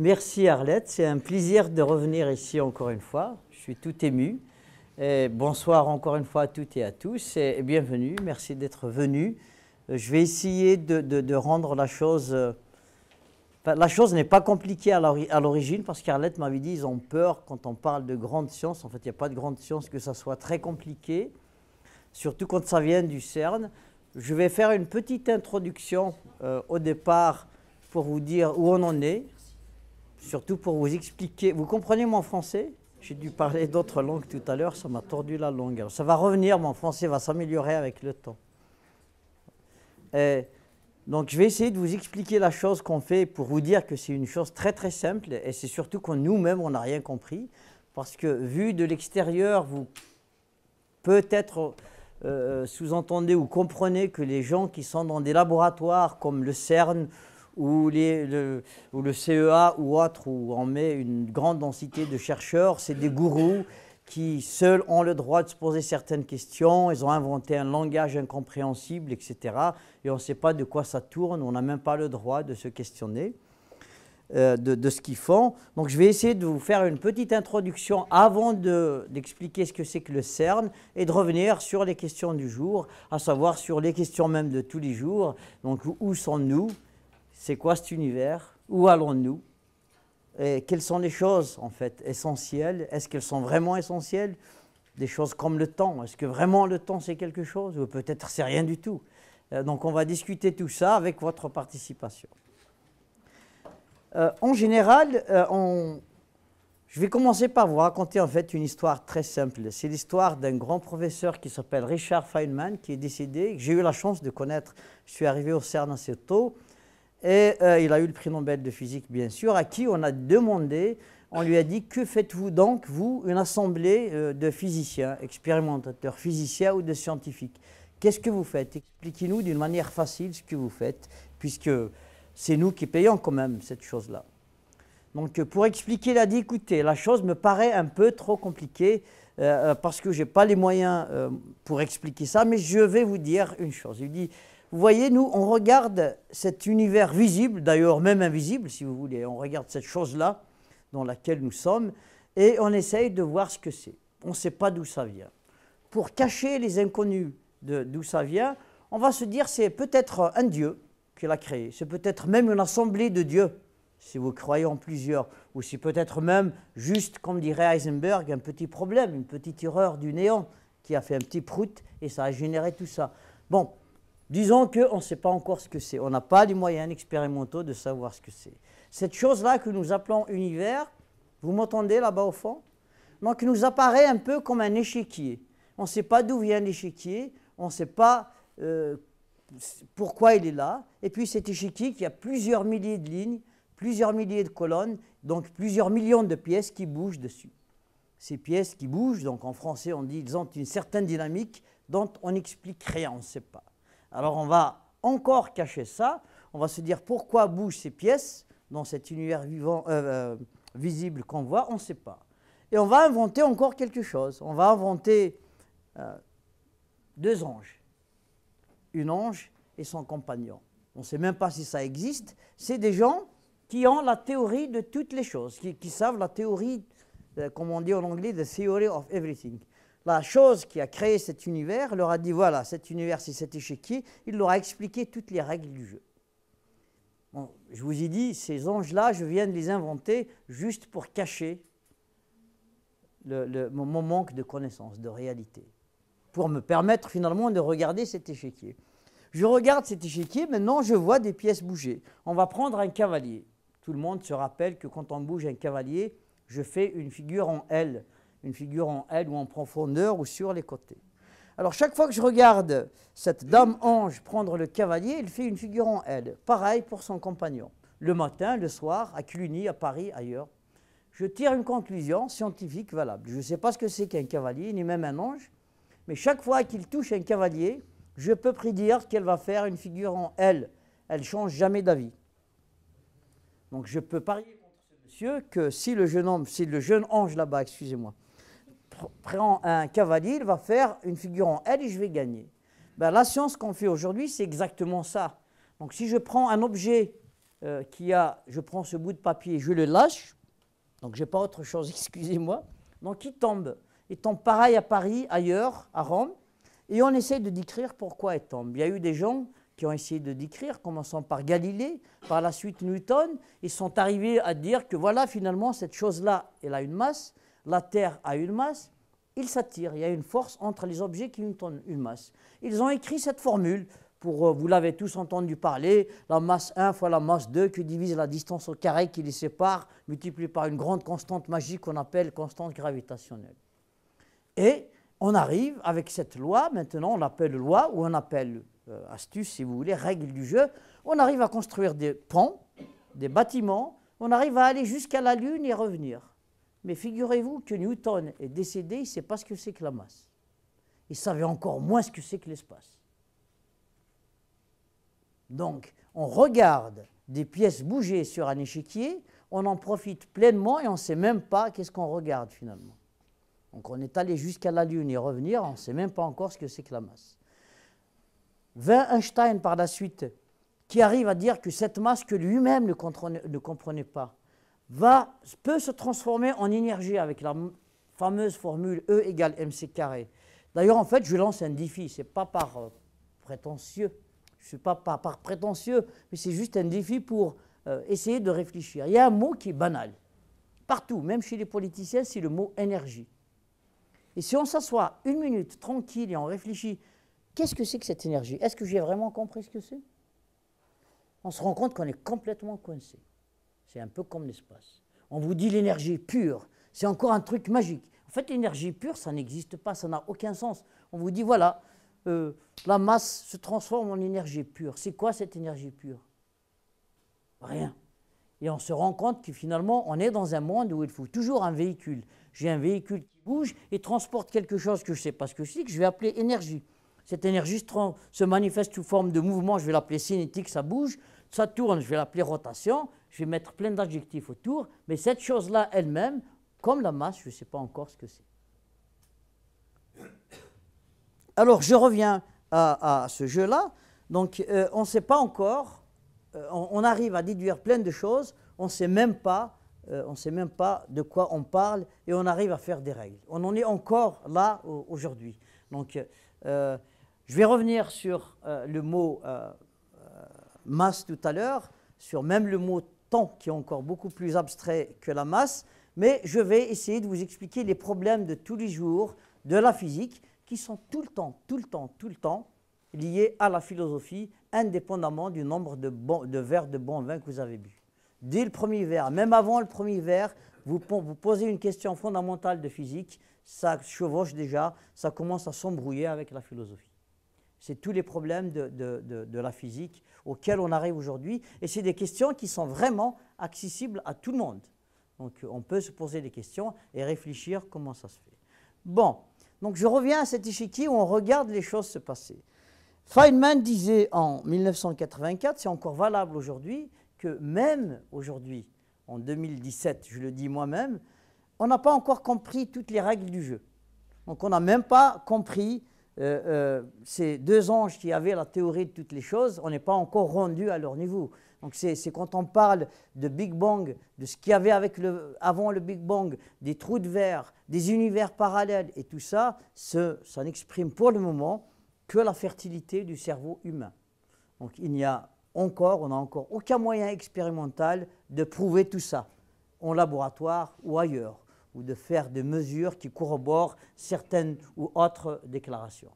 Merci Arlette, c'est un plaisir de revenir ici encore une fois. Je suis tout ému. Et bonsoir encore une fois à toutes et à tous et bienvenue. Merci d'être venus. Je vais essayer de rendre la chose... la chose n'est pas compliquée à l'origine parce qu'Arlette m'avait dit ils ont peur quand on parle de grande science. En fait, il n'y a pas de grande science que ça soit très compliqué, surtout quand ça vient du CERN. Je vais faire une petite introduction au départ pour vous dire où on en est. Surtout pour vous expliquer. Vous comprenez mon français? J'ai dû parler d'autres langues tout à l'heure, ça m'a tordu la langue. Alors ça va revenir, mon français va s'améliorer avec le temps. Donc je vais essayer de vous expliquer la chose qu'on fait pour vous dire que c'est une chose très très simple et c'est surtout que nous-mêmes on n'a rien compris parce que vu de l'extérieur, vous peut-être sous-entendez ou comprenez que les gens qui sont dans des laboratoires comme le CERN ou le CEA ou autre, où on met une grande densité de chercheurs, c'est des gourous qui seuls ont le droit de se poser certaines questions, ils ont inventé un langage incompréhensible, etc. Et on ne sait pas de quoi ça tourne, on n'a même pas le droit de se questionner de ce qu'ils font. Donc je vais essayer de vous faire une petite introduction avant d'expliquer ce que c'est que le CERN et de revenir sur les questions du jour, à savoir sur les questions même de tous les jours. Donc où sommes-nous ? C'est quoi cet univers? Où allons-nous? Et quelles sont les choses, en fait, essentielles? Est-ce qu'elles sont vraiment essentielles? Des choses comme le temps. Est-ce que vraiment le temps, c'est quelque chose? Ou peut-être c'est rien du tout. Donc, on va discuter tout ça avec votre participation. En général, je vais commencer par vous raconter, en fait, une histoire très simple. C'est l'histoire d'un grand professeur qui s'appelle Richard Feynman, qui est décédé, que j'ai eu la chance de connaître. Je suis arrivé au CERN assez tôt. Et il a eu le prix Nobel de physique, bien sûr, à qui on a demandé, on lui a dit, que faites-vous donc, vous, une assemblée de physiciens, expérimentateurs, physiciens ou de scientifiques? Qu'est-ce que vous faites? Expliquez-nous d'une manière facile ce que vous faites, puisque c'est nous qui payons quand même cette chose-là. Donc pour expliquer, il a dit, écoutez, la chose me paraît un peu trop compliquée, parce que je n'ai pas les moyens pour expliquer ça, mais je vais vous dire une chose. Il dit, vous voyez, nous, on regarde cet univers visible, d'ailleurs même invisible, si vous voulez, on regarde cette chose-là dans laquelle nous sommes, et on essaye de voir ce que c'est. On ne sait pas d'où ça vient. Pour cacher les inconnus d'où ça vient, on va se dire c'est peut-être un Dieu qui l'a créé, c'est peut-être même une assemblée de dieux, si vous croyez en plusieurs, ou c'est peut-être même juste, comme dirait Heisenberg, un petit problème, une petite erreur du néant qui a fait un petit prout et ça a généré tout ça. Bon. Disons qu'on ne sait pas encore ce que c'est. On n'a pas les moyens expérimentaux de savoir ce que c'est. Cette chose-là que nous appelons univers, vous m'entendez là-bas au fond? Donc, il nous apparaît un peu comme un échiquier. On ne sait pas d'où vient l'échiquier, on ne sait pas pourquoi il est là. Et puis cet échiquier qui a plusieurs milliers de lignes, plusieurs milliers de colonnes, donc plusieurs millions de pièces qui bougent dessus. Ces pièces qui bougent, donc en français on dit ils ont une certaine dynamique dont on n'explique rien, on ne sait pas. Alors on va encore cacher ça, on va se dire pourquoi bougent ces pièces dans cet univers vivant, visible qu'on voit, on ne sait pas. Et on va inventer encore quelque chose, on va inventer deux anges, une ange et son compagnon. On ne sait même pas si ça existe, c'est des gens qui ont la théorie de toutes les choses, qui savent la théorie, comme on dit en anglais, the theory of everything. La chose qui a créé cet univers leur a dit, voilà, cet univers, c'est cet échiquier, il leur a expliqué toutes les règles du jeu. Bon, je vous ai dit, ces anges-là, je viens de les inventer juste pour cacher mon manque de connaissance, de réalité, pour me permettre finalement de regarder cet échiquier. Je regarde cet échiquier, maintenant je vois des pièces bouger. On va prendre un cavalier. Tout le monde se rappelle que quand on bouge un cavalier, je fais une figure en L. Une figure en L ou en profondeur ou sur les côtés. Alors chaque fois que je regarde cette dame ange prendre le cavalier, il fait une figure en L. Pareil pour son compagnon. Le matin, le soir, à Cluny, à Paris, ailleurs. Je tire une conclusion scientifique valable. Je ne sais pas ce que c'est qu'un cavalier, ni même un ange, mais chaque fois qu'il touche un cavalier, je peux prédire qu'elle va faire une figure en L. Elle ne change jamais d'avis. Donc je peux parier contre ce monsieur que si le jeune ange là-bas, excusez-moi, prend un cavalier, il va faire une figure en L et je vais gagner. Ben, la science qu'on fait aujourd'hui, c'est exactement ça. Donc si je prends un objet je prends ce bout de papier, je le lâche, donc je n'ai pas autre chose, excusez-moi. Donc il tombe pareil à Paris, ailleurs, à Rome, et on essaie de décrire pourquoi il tombe. Il y a eu des gens qui ont essayé de décrire, commençant par Galilée, par la suite Newton, ils sont arrivés à dire que voilà, finalement, cette chose-là, elle a une masse, la Terre a une masse, il s'attire, il y a une force entre les objets qui ont une masse. Ils ont écrit cette formule, vous l'avez tous entendu parler, la masse 1 fois la masse 2 qui divise la distance au carré qui les sépare, multiplié par une grande constante magique qu'on appelle constante gravitationnelle. Et on arrive avec cette loi, maintenant on l'appelle loi, ou on appelle astuce si vous voulez, règle du jeu, on arrive à construire des ponts, des bâtiments, on arrive à aller jusqu'à la Lune et revenir. Mais figurez-vous que Newton est décédé, il ne sait pas ce que c'est que la masse. Il savait encore moins ce que c'est que l'espace. Donc, on regarde des pièces bouger sur un échiquier, on en profite pleinement et on ne sait même pas qu'est-ce qu'on regarde finalement. Donc, on est allé jusqu'à la Lune et revenir, on ne sait même pas encore ce que c'est que la masse. Einstein, par la suite, qui arrive à dire que cette masse que lui-même ne comprenait pas, peut se transformer en énergie avec la fameuse formule E égale mc carré. D'ailleurs, en fait, je lance un défi, ce n'est pas par prétentieux, je ne suis pas par prétentieux, mais c'est juste un défi pour essayer de réfléchir. Il y a un mot qui est banal, partout, même chez les politiciens, c'est le mot énergie. Et si on s'assoit une minute tranquille et on réfléchit, qu'est-ce que c'est que cette énergie? Est-ce que j'ai vraiment compris ce que c'est? On se rend compte qu'on est complètement coincé. C'est un peu comme l'espace. On vous dit l'énergie pure, c'est encore un truc magique. En fait, l'énergie pure, ça n'existe pas, ça n'a aucun sens. On vous dit, voilà, la masse se transforme en énergie pure. C'est quoi cette énergie pure? Rien. Et on se rend compte que finalement, on est dans un monde où il faut toujours un véhicule. J'ai un véhicule qui bouge et transporte quelque chose que je ne sais pas ce que c'est, que je vais appeler énergie. Cette énergie se manifeste sous forme de mouvement, je vais l'appeler cinétique, ça bouge. Ça tourne, je vais l'appeler rotation. Je vais mettre plein d'adjectifs autour. Mais cette chose-là elle-même, comme la masse, je ne sais pas encore ce que c'est. Alors, je reviens à ce jeu-là. Donc, on ne sait pas encore. On arrive à déduire plein de choses. On ne sait même pas de quoi on parle et on arrive à faire des règles. On en est encore là aujourd'hui. Donc, je vais revenir sur le mot masse tout à l'heure, sur même le mot temps qui est encore beaucoup plus abstrait que la masse, mais je vais essayer de vous expliquer les problèmes de tous les jours de la physique qui sont tout le temps liés à la philosophie, indépendamment du nombre de verres de bon vin que vous avez bu. Dès le premier verre, même avant le premier verre, vous posez une question fondamentale de physique, ça chevauche déjà, ça commence à s'embrouiller avec la philosophie. C'est tous les problèmes de la physique auxquels on arrive aujourd'hui. Et c'est des questions qui sont vraiment accessibles à tout le monde. Donc on peut se poser des questions et réfléchir comment ça se fait. Bon, donc je reviens à cet échiquier où on regarde les choses se passer. Feynman disait en 1984, c'est encore valable aujourd'hui, que même aujourd'hui, en 2017, je le dis moi-même, on n'a pas encore compris toutes les règles du jeu. Donc on n'a même pas compris ces deux anges qui avaient la théorie de toutes les choses, on n'est pas encore rendu à leur niveau. Donc c'est quand on parle de Big Bang, de ce qu'il y avait avant le Big Bang, des trous de verre, des univers parallèles et tout ça, ça n'exprime pour le moment que la fertilité du cerveau humain. Donc on n'a encore aucun moyen expérimental de prouver tout ça, en laboratoire ou ailleurs, ou de faire des mesures qui corroborent certaines ou autres déclarations.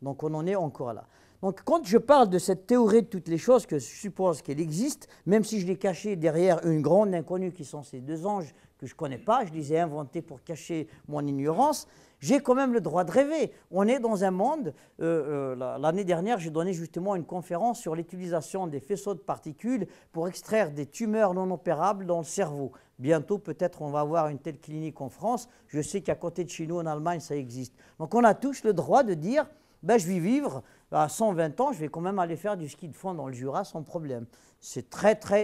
Donc on en est encore là. Donc quand je parle de cette théorie de toutes les choses, que je suppose qu'elle existe, même si je l'ai cachée derrière une grande inconnue qui sont ces deux anges que je ne connais pas, je les ai inventés pour cacher mon ignorance, j'ai quand même le droit de rêver. On est dans un monde, l'année dernière j'ai donné justement une conférence sur l'utilisation des faisceaux de particules pour extraire des tumeurs non opérables dans le cerveau. Bientôt peut-être on va avoir une telle clinique en France, je sais qu'à côté de chez nous en Allemagne ça existe. Donc on a tous le droit de dire, ben, je vais vivre à 120 ans, je vais quand même aller faire du ski de fond dans le Jura sans problème. C'est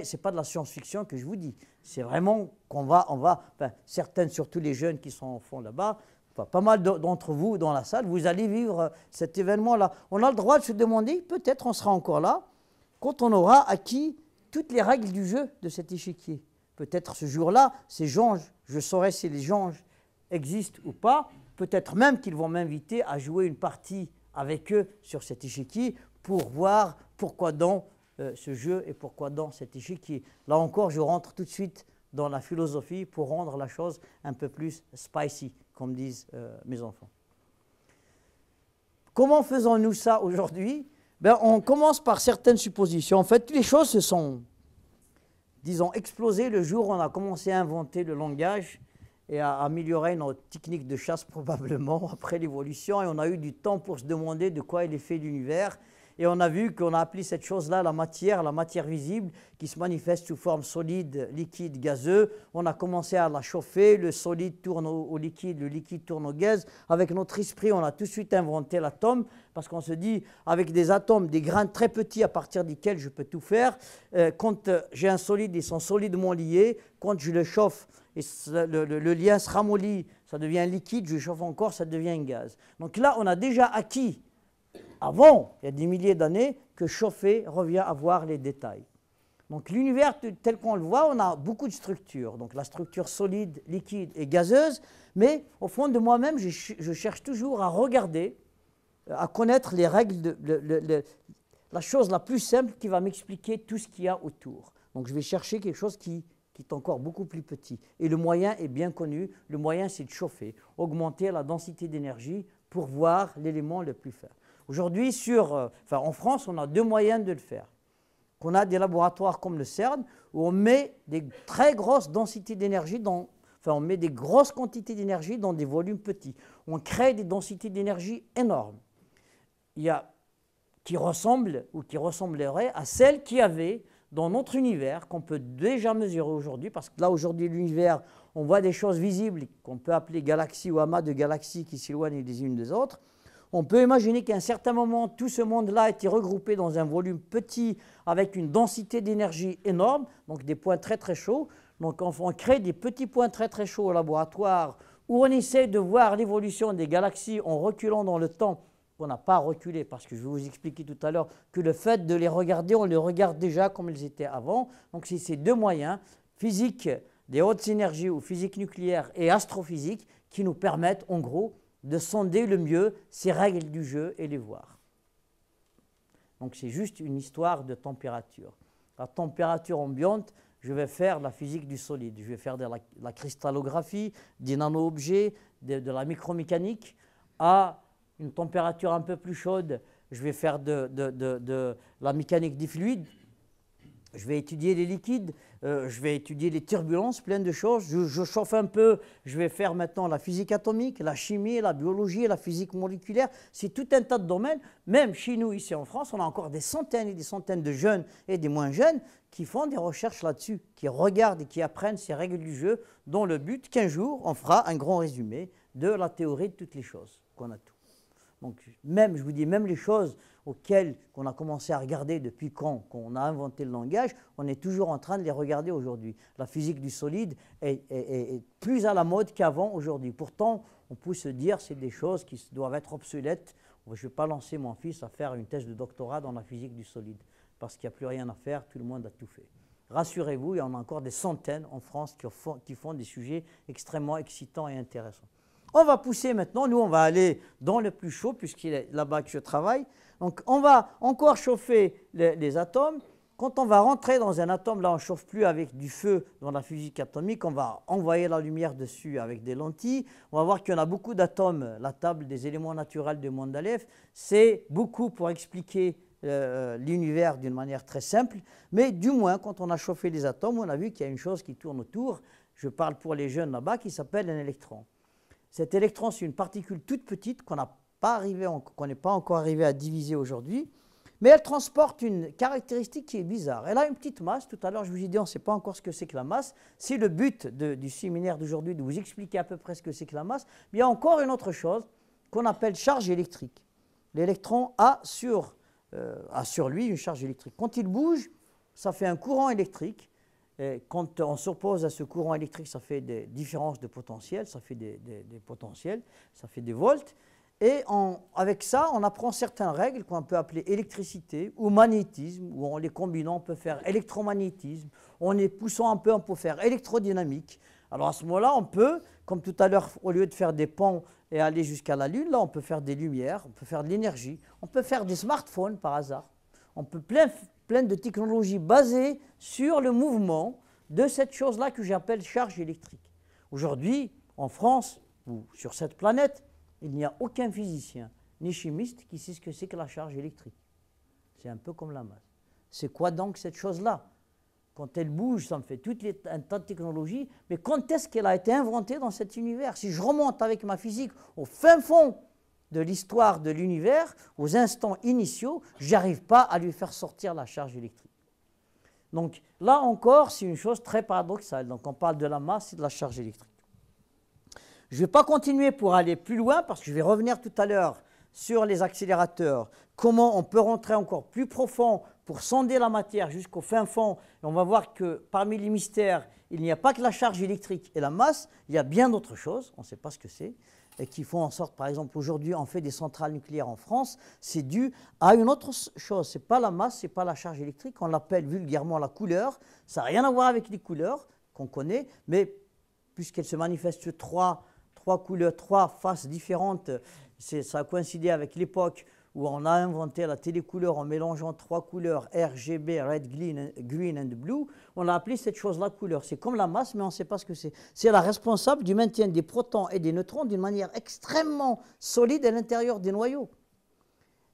c'est pas de la science-fiction que je vous dis, c'est vraiment qu'on va, enfin, certaines, surtout les jeunes qui sont au fond là-bas, enfin, pas mal d'entre vous dans la salle, vous allez vivre cet événement-là. On a le droit de se demander, peut-être on sera encore là, quand on aura acquis toutes les règles du jeu de cet échiquier. Peut-être ce jour-là, ces gens, je saurai si les gens existent ou pas. Peut-être même qu'ils vont m'inviter à jouer une partie avec eux sur cet échiquier pour voir pourquoi dans ce jeu et pourquoi dans cet échiquier. Là encore, je rentre tout de suite dans la philosophie pour rendre la chose un peu plus spicy, comme disent mes enfants. Comment faisons-nous ça aujourd'hui? Ben, on commence par certaines suppositions. En fait, les choses se sont, disons, explosées le jour où on a commencé à inventer le langage et à améliorer nos techniques de chasse probablement après l'évolution. Et on a eu du temps pour se demander de quoi il est fait l'univers. Et on a vu qu'on a appelé cette chose-là la matière visible, qui se manifeste sous forme solide, liquide, gazeux. On a commencé à la chauffer, le solide tourne au liquide, le liquide tourne au gaz. Avec notre esprit, on a tout de suite inventé l'atome, parce qu'on se dit, avec des atomes, des grains très petits à partir desquels je peux tout faire, quand j'ai un solide, ils sont solidement liés. Quand je le chauffe, et le lien se ramollit, ça devient liquide, je chauffe encore, ça devient un gaz. Donc là, on a déjà acquis, avant, il y a des milliers d'années, que chauffer revient à voir les détails. Donc l'univers tel qu'on le voit, on a beaucoup de structures. Donc la structure solide, liquide et gazeuse, mais au fond de moi-même, je cherche toujours à regarder, à connaître les règles, la chose la plus simple qui va m'expliquer tout ce qu'il y a autour. Donc je vais chercher quelque chose qui est encore beaucoup plus petit. Et le moyen est bien connu, le moyen c'est de chauffer, augmenter la densité d'énergie pour voir l'élément le plus faible. Aujourd'hui, en France, on a deux moyens de le faire. On a des laboratoires comme le CERN, où on met des très grosses densités d'énergie, on met des grosses quantités d'énergie dans des volumes petits. On crée des densités d'énergie énormes, qui ressemblent ou qui ressembleraient à celles qu'il y avait dans notre univers, qu'on peut déjà mesurer aujourd'hui, parce que là, aujourd'hui, l'univers, on voit des choses visibles qu'on peut appeler galaxies ou amas de galaxies qui s'éloignent les unes des autres. On peut imaginer qu'à un certain moment, tout ce monde-là a été regroupé dans un volume petit avec une densité d'énergie énorme, donc des points très très chauds. Donc on crée des petits points très très chauds au laboratoire où on essaie de voir l'évolution des galaxies en reculant dans le temps. On n'a pas reculé parce que je vais vous expliquer tout à l'heure que le fait de les regarder, on les regarde déjà comme ils étaient avant. Donc c'est ces deux moyens, physique des hautes énergies ou physique nucléaire et astrophysique, qui nous permettent en gros de sonder le mieux ces règles du jeu et les voir. Donc c'est juste une histoire de température. La température ambiante, je vais faire la physique du solide, je vais faire de la cristallographie, des nano-objets, de la micromécanique. À une température un peu plus chaude, je vais faire de la mécanique des fluides. Je vais étudier les liquides, je vais étudier les turbulences, plein de choses. Je chauffe un peu, je vais faire maintenant la physique atomique, la chimie, la biologie, la physique moléculaire. C'est tout un tas de domaines. Même chez nous, ici en France, on a encore des centaines et des centaines de jeunes et des moins jeunes qui font des recherches là-dessus, qui regardent et qui apprennent ces règles du jeu, dont le but qu'un jour, on fera un grand résumé de la théorie de toutes les choses, qu'on a tout. Donc même, je vous dis, même les choses auxquelles on a commencé à regarder depuis quand on a inventé le langage, on est toujours en train de les regarder aujourd'hui. La physique du solide est plus à la mode qu'avant aujourd'hui. Pourtant, on peut se dire que c'est des choses qui doivent être obsolètes. Je ne vais pas lancer mon fils à faire une thèse de doctorat dans la physique du solide, parce qu'il n'y a plus rien à faire, tout le monde a tout fait. Rassurez-vous, il y en a encore des centaines en France qui font des sujets extrêmement excitants et intéressants. On va pousser maintenant, nous on va aller dans le plus chaud puisqu'il est là-bas que je travaille. Donc on va encore chauffer les atomes. Quand on va rentrer dans un atome, là on ne chauffe plus avec du feu dans la physique atomique, on va envoyer la lumière dessus avec des lentilles. On va voir qu'il y en a beaucoup d'atomes, la table des éléments naturels de Mendeleev. C'est beaucoup pour expliquer l'univers d'une manière très simple, mais du moins quand on a chauffé les atomes, on a vu qu'il y a une chose qui tourne autour, je parle pour les jeunes là-bas, qui s'appelle un électron. Cet électron, c'est une particule toute petite qu'on n'est pas encore arrivé à diviser aujourd'hui, mais elle transporte une caractéristique qui est bizarre. Elle a une petite masse. Tout à l'heure, je vous ai dit, on ne sait pas encore ce que c'est que la masse. C'est le but du séminaire d'aujourd'hui, de vous expliquer à peu près ce que c'est que la masse. Mais il y a encore une autre chose qu'on appelle charge électrique. L'électron a sur lui une charge électrique. Quand il bouge, ça fait un courant électrique. Et quand on s'oppose à ce courant électrique, ça fait des différences de potentiel, ça fait des potentiels, ça fait des volts. Et avec ça, on apprend certaines règles qu'on peut appeler électricité ou magnétisme, où en les combinant, on peut faire électromagnétisme. En les poussant un peu, on peut faire électrodynamique. Alors à ce moment-là, on peut, comme tout à l'heure, au lieu de faire des ponts et aller jusqu'à la Lune, là, on peut faire des lumières, on peut faire de l'énergie, on peut faire des smartphones par hasard. On peut plein de technologies basées sur le mouvement de cette chose-là que j'appelle charge électrique. Aujourd'hui, en France, ou sur cette planète, il n'y a aucun physicien ni chimiste qui sait ce que c'est que la charge électrique. C'est un peu comme la masse. C'est quoi donc cette chose-là? Quand elle bouge, ça me fait un tas de technologies, mais quand est-ce qu'elle a été inventée dans cet univers? Si je remonte avec ma physique au fin fond de l'histoire de l'univers, aux instants initiaux, je n'arrive pas à lui faire sortir la charge électrique. Donc là encore, c'est une chose très paradoxale. Donc on parle de la masse et de la charge électrique. Je ne vais pas continuer pour aller plus loin parce que je vais revenir tout à l'heure sur les accélérateurs, comment on peut rentrer encore plus profond pour sonder la matière jusqu'au fin fond. Et on va voir que parmi les mystères, il n'y a pas que la charge électrique et la masse, il y a bien d'autres choses, on ne sait pas ce que c'est, et qui font en sorte, par exemple, aujourd'hui, on fait des centrales nucléaires en France, c'est dû à une autre chose. Ce n'est pas la masse, ce n'est pas la charge électrique, on l'appelle vulgairement la couleur. Ça n'a rien à voir avec les couleurs qu'on connaît, mais puisqu'elles se manifestent trois couleurs, trois faces différentes, ça a coïncidé avec l'époque où on a inventé la télécouleur en mélangeant trois couleurs RGB, red, green and blue. On a appelé cette chose-là couleur. C'est comme la masse, mais on ne sait pas ce que c'est. C'est la responsable du maintien des protons et des neutrons d'une manière extrêmement solide à l'intérieur des noyaux.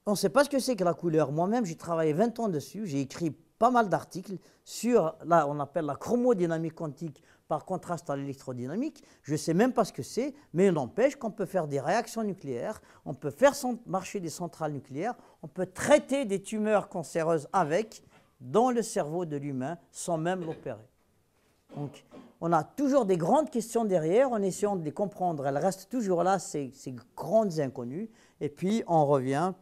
On ne sait pas ce que c'est que la couleur. Moi-même, j'ai travaillé 20 ans dessus. J'ai écrit pas mal d'articles sur, là, on appelle la chromodynamique quantique par contraste à l'électrodynamique. Je ne sais même pas ce que c'est, mais il n'empêche qu'on peut faire des réactions nucléaires, on peut faire marcher des centrales nucléaires, on peut traiter des tumeurs cancéreuses avec, dans le cerveau de l'humain, sans même l'opérer. Donc, on a toujours des grandes questions derrière, en essayant de les comprendre. Elles restent toujours là, ces grandes inconnues, et puis on revient...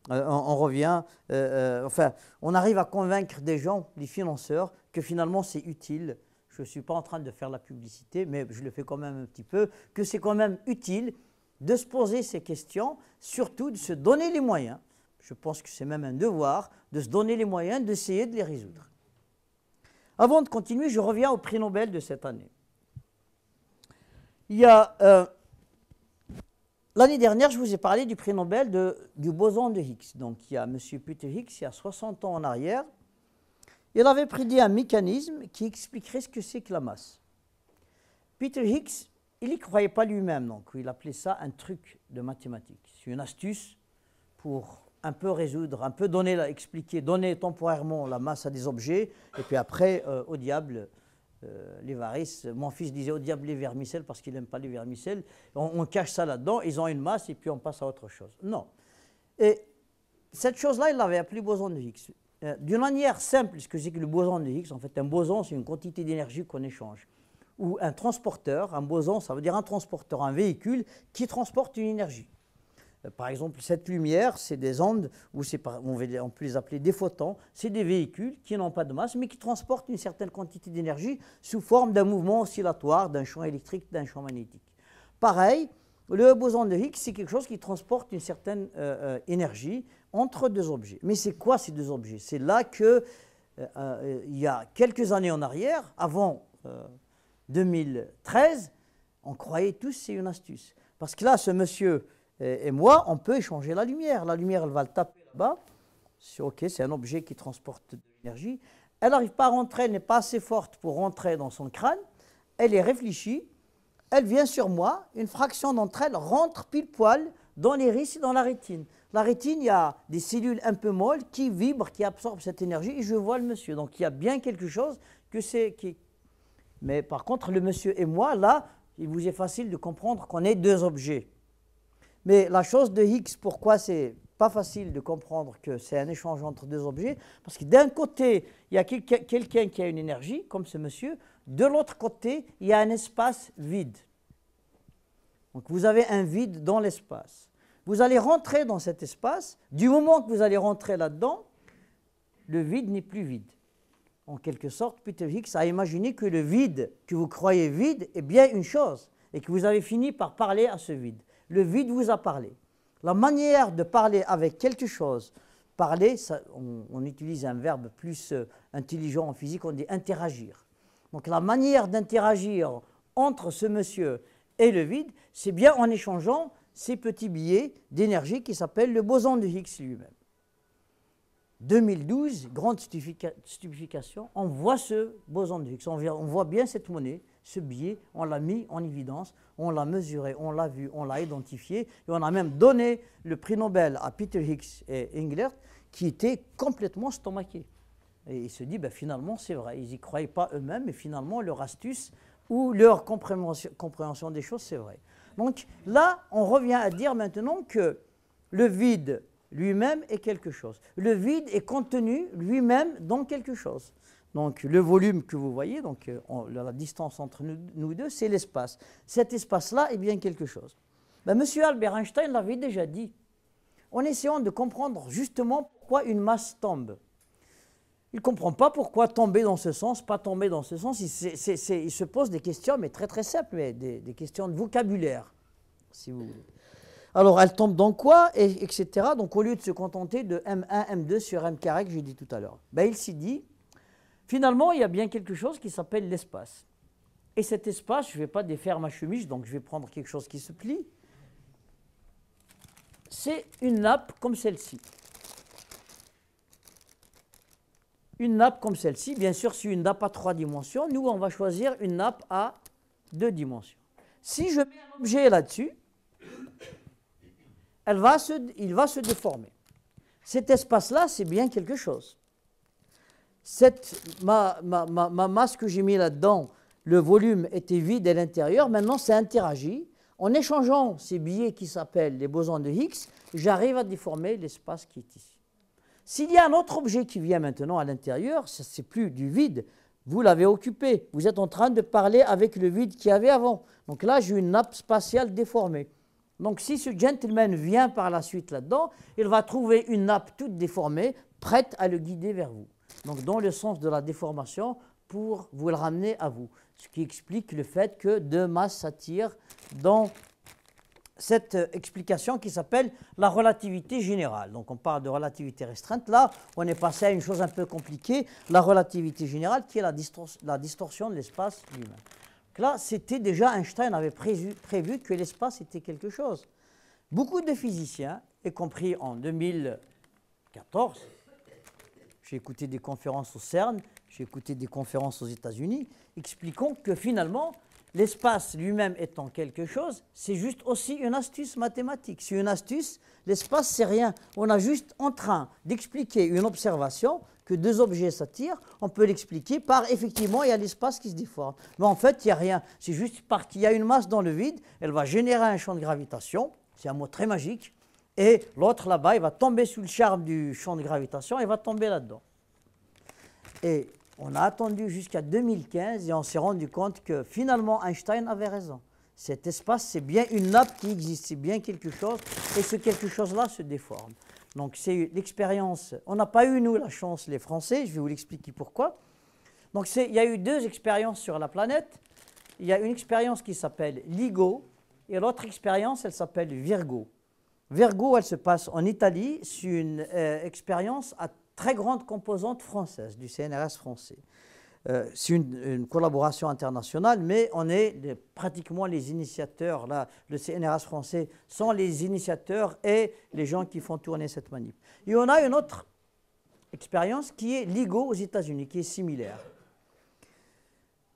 enfin, on arrive à convaincre des gens, les financeurs, que finalement c'est utile. Je ne suis pas en train de faire la publicité, mais je le fais quand même un petit peu, que c'est quand même utile de se poser ces questions, surtout de se donner les moyens. Je pense que c'est même un devoir de se donner les moyens d'essayer de les résoudre. Avant de continuer, je reviens au prix Nobel de cette année. Il y a... L'année dernière, je vous ai parlé du prix Nobel du boson de Higgs. Donc, il y a M. Peter Higgs, il y a 60 ans en arrière. Il avait prédit un mécanisme qui expliquerait ce que c'est que la masse. Peter Higgs, il n'y croyait pas lui-même, donc il appelait ça un truc de mathématiques. C'est une astuce pour un peu résoudre, un peu expliquer, donner temporairement la masse à des objets, et puis après, au diable... les varices, mon fils disait au diable les vermicelles parce qu'il n'aime pas les vermicelles, on cache ça là-dedans, ils ont une masse et puis on passe à autre chose. Non. Et cette chose-là, il l'avait appelé boson de Higgs. D'une manière simple, ce que c'est que le boson de Higgs, en fait, un boson, c'est une quantité d'énergie qu'on échange. Ou un transporteur, un boson, ça veut dire un transporteur, un véhicule qui transporte une énergie. Par exemple, cette lumière, c'est des ondes, ou on peut les appeler des photons, c'est des véhicules qui n'ont pas de masse, mais qui transportent une certaine quantité d'énergie sous forme d'un mouvement oscillatoire, d'un champ électrique, d'un champ magnétique. Pareil, le boson de Higgs, c'est quelque chose qui transporte une certaine énergie entre deux objets. Mais c'est quoi ces deux objets? C'est là que, il y a quelques années en arrière, avant 2013, on croyait tous que c'est une astuce. Parce que là, ce monsieur... Et moi, on peut échanger la lumière. La lumière, elle va le taper là-bas. OK, c'est un objet qui transporte de l'énergie. Elle n'arrive pas à rentrer, elle n'est pas assez forte pour rentrer dans son crâne. Elle est réfléchie. Elle vient sur moi. Une fraction d'entre elles rentre pile poil dans l'iris et dans la rétine. La rétine, il y a des cellules un peu molles qui vibrent, qui absorbent cette énergie et je vois le monsieur. Donc, il y a bien quelque chose que c'est... Mais par contre, le monsieur et moi, là, il vous est facile de comprendre qu'on est deux objets. Mais la chose de Higgs, pourquoi c'est pas facile de comprendre que c'est un échange entre deux objets? Parce que d'un côté, il y a quelqu'un qui a une énergie, comme ce monsieur. De l'autre côté, il y a un espace vide. Donc vous avez un vide dans l'espace. Vous allez rentrer dans cet espace. Du moment que vous allez rentrer là-dedans, le vide n'est plus vide. En quelque sorte, Peter Higgs a imaginé que le vide que vous croyez vide est bien une chose et que vous avez fini par parler à ce vide. Le vide vous a parlé. La manière de parler avec quelque chose, parler, ça, on utilise un verbe plus intelligent en physique, on dit interagir. Donc la manière d'interagir entre ce monsieur et le vide, c'est bien en échangeant ces petits billets d'énergie qui s'appellent le boson de Higgs lui-même. 2012, grande stupéfaction, on voit ce boson de Higgs, on voit bien cette monnaie, ce billet, on l'a mis en évidence, on l'a mesuré, on l'a vu, on l'a identifié, et on a même donné le prix Nobel à Peter Higgs et Englert, qui étaient complètement stomaqués. Et ils se disent, ben, finalement, c'est vrai, ils n'y croyaient pas eux-mêmes, mais finalement, leur astuce ou leur compréhension des choses, c'est vrai. Donc là, on revient à dire maintenant que le vide lui-même est quelque chose. Le vide est contenu lui-même dans quelque chose. Donc le volume que vous voyez, donc la distance entre nous deux, c'est l'espace. Cet espace-là est bien quelque chose. Ben, M. Albert Einstein l'avait déjà dit, en essayant de comprendre justement pourquoi une masse tombe. Il ne comprend pas pourquoi tomber dans ce sens, pas tomber dans ce sens. Il se pose des questions, mais très très simples, mais des questions de vocabulaire, si vous voulez. Alors, elle tombe dans quoi, etc. Donc, au lieu de se contenter de M1, M2 sur M carré que j'ai dit tout à l'heure, ben, il s'est dit, finalement, il y a bien quelque chose qui s'appelle l'espace. Et cet espace, je ne vais pas défaire ma chemise, donc je vais prendre quelque chose qui se plie. C'est une nappe comme celle-ci. Une nappe comme celle-ci, bien sûr, c'est une nappe à 3 dimensions. Nous, on va choisir une nappe à 2 dimensions. Si je mets un objet là-dessus, il va se déformer. Cet espace-là, c'est bien quelque chose. Ma masse que j'ai mis là-dedans, le volume était vide à l'intérieur, maintenant c'est interagi. En échangeant ces billets qui s'appellent les bosons de Higgs, j'arrive à déformer l'espace qui est ici. S'il y a un autre objet qui vient maintenant à l'intérieur, ce n'est plus du vide, vous l'avez occupé. Vous êtes en train de parler avec le vide qu'il y avait avant. Donc là, j'ai une nappe spatiale déformée. Donc si ce gentleman vient par la suite là-dedans, il va trouver une nappe toute déformée, prête à le guider vers vous. Donc dans le sens de la déformation, pour vous le ramener à vous. Ce qui explique le fait que deux masses s'attirent dans cette explication qui s'appelle la relativité générale. Donc on parle de relativité restreinte. Là, on est passé à une chose un peu compliquée, la relativité générale, qui est la distorsion de l'espace lui-même. Là, c'était déjà, Einstein avait prévu que l'espace était quelque chose. Beaucoup de physiciens, y compris en 2014, j'ai écouté des conférences au CERN, j'ai écouté des conférences aux États-Unis, expliquant que finalement, l'espace lui-même étant quelque chose, c'est juste aussi une astuce mathématique. C'est une astuce, l'espace c'est rien. On est juste en train d'expliquer une observation, que deux objets s'attirent, on peut l'expliquer par, effectivement, il y a l'espace qui se déforme. Mais en fait, il n'y a rien. C'est juste parce qu'il y a une masse dans le vide, elle va générer un champ de gravitation, c'est un mot très magique, et l'autre là-bas, il va tomber sous le charme du champ de gravitation et va tomber là-dedans. Et on a attendu jusqu'à 2015 et on s'est rendu compte que finalement Einstein avait raison. Cet espace, c'est bien une nappe qui existe, c'est bien quelque chose, et ce quelque chose-là se déforme. Donc c'est l'expérience. On n'a pas eu, nous, la chance, les Français, je vais vous l'expliquer pourquoi. Donc il y a eu deux expériences sur la planète. Il y a une expérience qui s'appelle LIGO, et l'autre expérience, elle s'appelle Virgo. Virgo, elle se passe en Italie, c'est une expérience à très grande composante française, du CNRS français. C'est une collaboration internationale, mais on est pratiquement les initiateurs. Là, le CNRS français sont les initiateurs et les gens qui font tourner cette manip. Et on a une autre expérience qui est LIGO aux États-Unis, qui est similaire.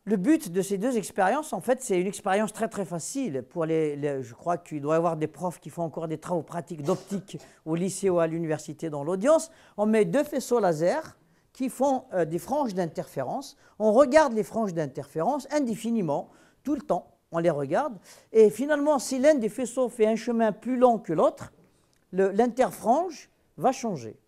Le but de ces deux expériences, en fait, c'est une expérience très très facile. Pour je crois qu'il doit y avoir des profs qui font encore des travaux pratiques d'optique au lycée ou à l'université dans l'audience. On met deux faisceaux laser qui font des franges d'interférence. On regarde les franges d'interférence indéfiniment, tout le temps, on les regarde. Et finalement, si l'un des faisceaux fait un chemin plus long que l'autre, l'interfrange va changer.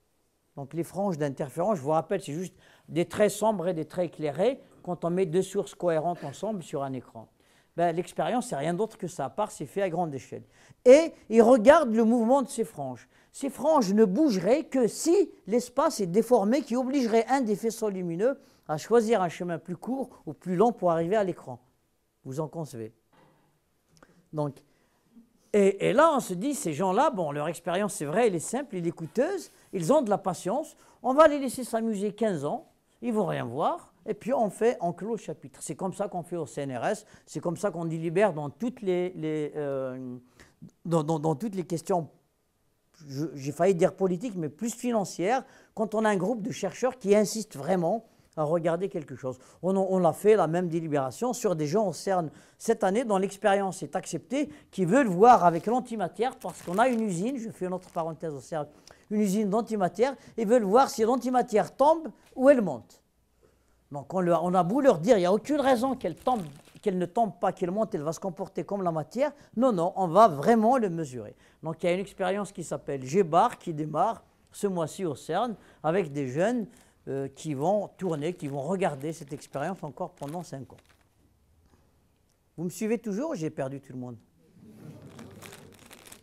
Donc les franges d'interférence, je vous rappelle, c'est juste des traits sombres et des traits éclairés quand on met deux sources cohérentes ensemble sur un écran. Ben, l'expérience, c'est rien d'autre que ça, à part c'est fait à grande échelle. Et il regarde le mouvement de ces franges. Ces franges ne bougeraient que si l'espace est déformé, qui obligerait un des faisceaux lumineux à choisir un chemin plus court ou plus long pour arriver à l'écran. Vous en concevez. Donc, Et là, on se dit, ces gens-là, bon, leur expérience, c'est vrai, elle est simple, elle est coûteuse, ils ont de la patience, on va les laisser s'amuser 15 ans, ils ne vont rien voir, et puis on clôt le chapitre. C'est comme ça qu'on fait au CNRS, c'est comme ça qu'on délibère dans toutes dans toutes les questions, j'ai failli dire politiques, mais plus financières, quand on a un groupe de chercheurs qui insistent vraiment à regarder quelque chose. On a fait la même délibération sur des gens au CERN cette année dont l'expérience est acceptée, qui veulent voir avec l'antimatière, parce qu'on a une usine, je fais une autre parenthèse au CERN, une usine d'antimatière, et veulent voir si l'antimatière tombe ou elle monte. Donc on a beau leur dire, il n'y a aucune raison qu'elle ne tombe pas, qu'elle monte, elle va se comporter comme la matière. Non, non, on va vraiment le mesurer. Donc il y a une expérience qui s'appelle GBAR qui démarre ce mois-ci au CERN avec des jeunes qui vont tourner, qui vont regarder cette expérience encore pendant 5 ans. Vous me suivez toujours ou j'ai perdu tout le monde?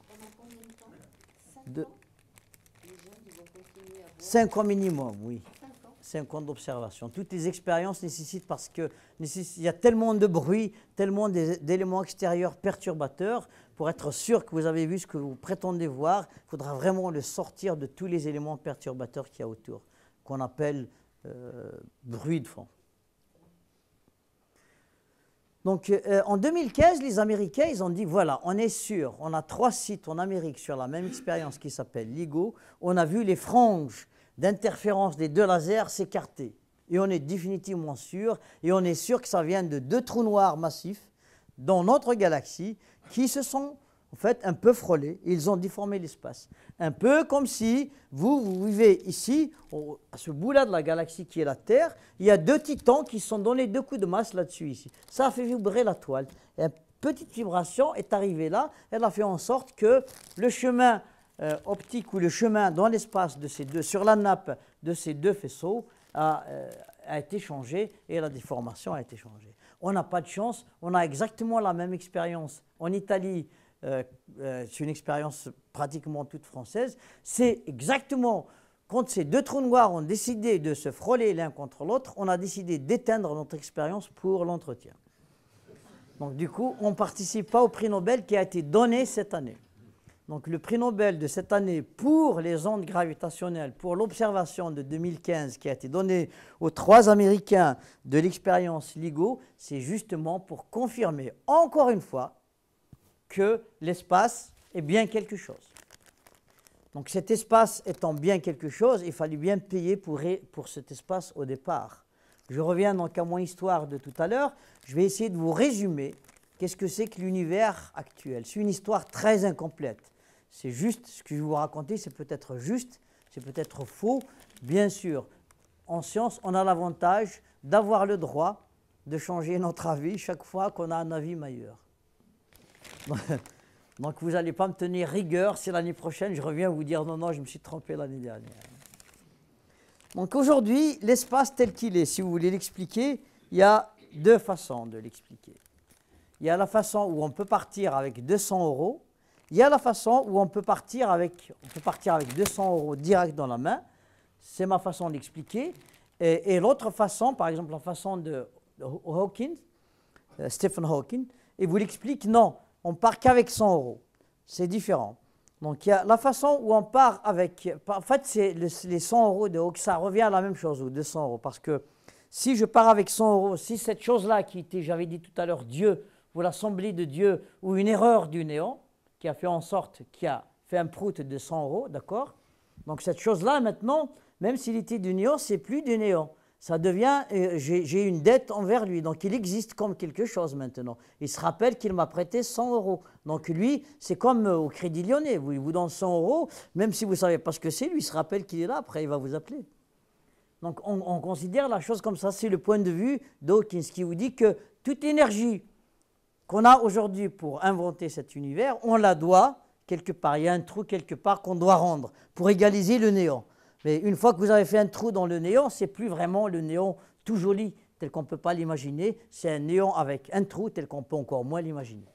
Pendant combien de temps? 5 ans? Les jeunes, ils vont continuer à voir. 5 ans minimum, oui. 5 ans. 5 ans d'observation. Toutes les expériences nécessitent, parce qu'il y a tellement de bruit, tellement d'éléments extérieurs perturbateurs, pour être sûr que vous avez vu ce que vous prétendez voir, il faudra vraiment le sortir de tous les éléments perturbateurs qu'il y a autour, qu'on appelle bruit de fond. Donc en 2015, les Américains, ils ont dit, voilà, on est sûr, on a 3 sites en Amérique sur la même expérience qui s'appelle LIGO, on a vu les franges d'interférence des 2 lasers s'écarter. Et on est définitivement sûr, et on est sûr que ça vient de 2 trous noirs massifs dans notre galaxie qui se sont en fait un peu frôlés, et ils ont déformé l'espace. Un peu comme si vous vivez ici, à ce bout-là de la galaxie qui est la Terre, il y a 2 titans qui se sont donné 2 coups de masse là-dessus ici. Ça a fait vibrer la toile. Et une petite vibration est arrivée là, elle a fait en sorte que le chemin optique ou le chemin dans l'espace de ces deux, sur la nappe de ces 2 faisceaux a été changé et la déformation a été changée. On n'a pas de chance, on a exactement la même expérience en Italie. C'est une expérience pratiquement toute française. C'est exactement quand ces 2 trous noirs ont décidé de se frôler l'un contre l'autre, on a décidé d'éteindre notre expérience pour l'entretien. Donc du coup, on ne participe pas au prix Nobel qui a été donné cette année. Donc le prix Nobel de cette année pour les ondes gravitationnelles, pour l'observation de 2015 qui a été donné aux 3 Américains de l'expérience LIGO, c'est justement pour confirmer encore une fois que l'espace est bien quelque chose. Donc cet espace étant bien quelque chose, il fallait bien payer pour cet espace au départ. Je reviens donc à mon histoire de tout à l'heure. Je vais essayer de vous résumer qu'est-ce que c'est que l'univers actuel. C'est une histoire très incomplète. C'est juste, ce que je vais vous raconter, c'est peut-être juste, c'est peut-être faux. Bien sûr, en science, on a l'avantage d'avoir le droit de changer notre avis chaque fois qu'on a un avis meilleur. Donc vous n'allez pas me tenir rigueur si l'année prochaine je reviens vous dire non, non, je me suis trompé l'année dernière. Donc aujourd'hui, l'espace tel qu'il est, si vous voulez l'expliquer, il y a 2 façons de l'expliquer. Il y a la façon où on peut partir avec 200 €, il y a la façon où on peut partir avec 200 € direct dans la main, c'est ma façon d'expliquer, et l'autre façon, par exemple la façon de Hawking, Stephen Hawking, il vous l'explique, non, on part qu'avec 100 €. C'est différent. Donc il y a la façon où on part avec... En fait, c'est les 100 € de Hawking, ça revient à la même chose, ou 200 €. Parce que si je pars avec 100 €, si cette chose-là qui était, j'avais dit tout à l'heure, Dieu, ou l'assemblée de Dieu, ou une erreur du néant, qui a fait en sorte, qui a fait un prout de 100 €, d'accord? Donc cette chose-là, maintenant, même s'il était du néant, c'est plus du néant. Ça devient, j'ai une dette envers lui, donc il existe comme quelque chose maintenant. Il se rappelle qu'il m'a prêté 100 €. Donc lui, c'est comme au Crédit Lyonnais, il vous donne 100 €, même si vous ne savez pas ce que c'est, lui il se rappelle qu'il est là, après il va vous appeler. Donc on considère la chose comme ça, c'est le point de vue d'Hawking, qui vous dit que toute énergie qu'on a aujourd'hui pour inventer cet univers, on la doit quelque part, il y a un trou quelque part qu'on doit rendre pour égaliser le néant. Mais une fois que vous avez fait un trou dans le néant, ce n'est plus vraiment le néant tout joli, tel qu'on ne peut pas l'imaginer. C'est un néant avec un trou, tel qu'on peut encore moins l'imaginer.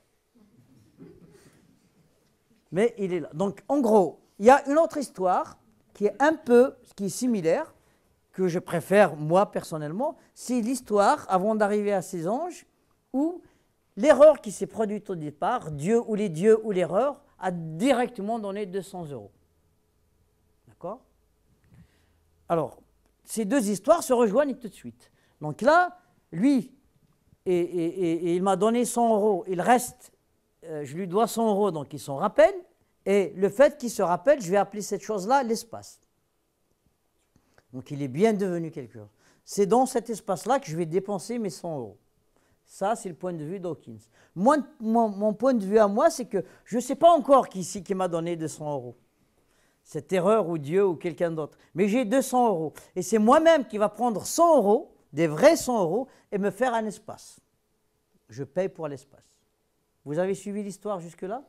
Mais il est là. Donc, en gros, il y a une autre histoire qui est similaire, que je préfère, moi, personnellement. C'est l'histoire, avant d'arriver à ces anges, où l'erreur qui s'est produite au départ, Dieu ou les dieux ou l'erreur, a directement donné 200 euros. D'accord? Alors, ces deux histoires se rejoignent tout de suite. Donc là, lui, et il m'a donné 100 euros, il reste, je lui dois 100 euros, donc il s'en rappelle, et le fait qu'il se rappelle, je vais appeler cette chose-là l'espace. Donc il est bien devenu quelque chose. C'est dans cet espace-là que je vais dépenser mes 100 euros. Ça, c'est le point de vue d'Hawkins. Mon point de vue à moi, c'est que je ne sais pas encore qui c'est qui m'a donné 200 euros. Cette erreur ou Dieu ou quelqu'un d'autre. Mais j'ai 200 euros. Et c'est moi-même qui va prendre 100 euros, des vrais 100 euros, et me faire un espace. Je paye pour l'espace. Vous avez suivi l'histoire jusque-là?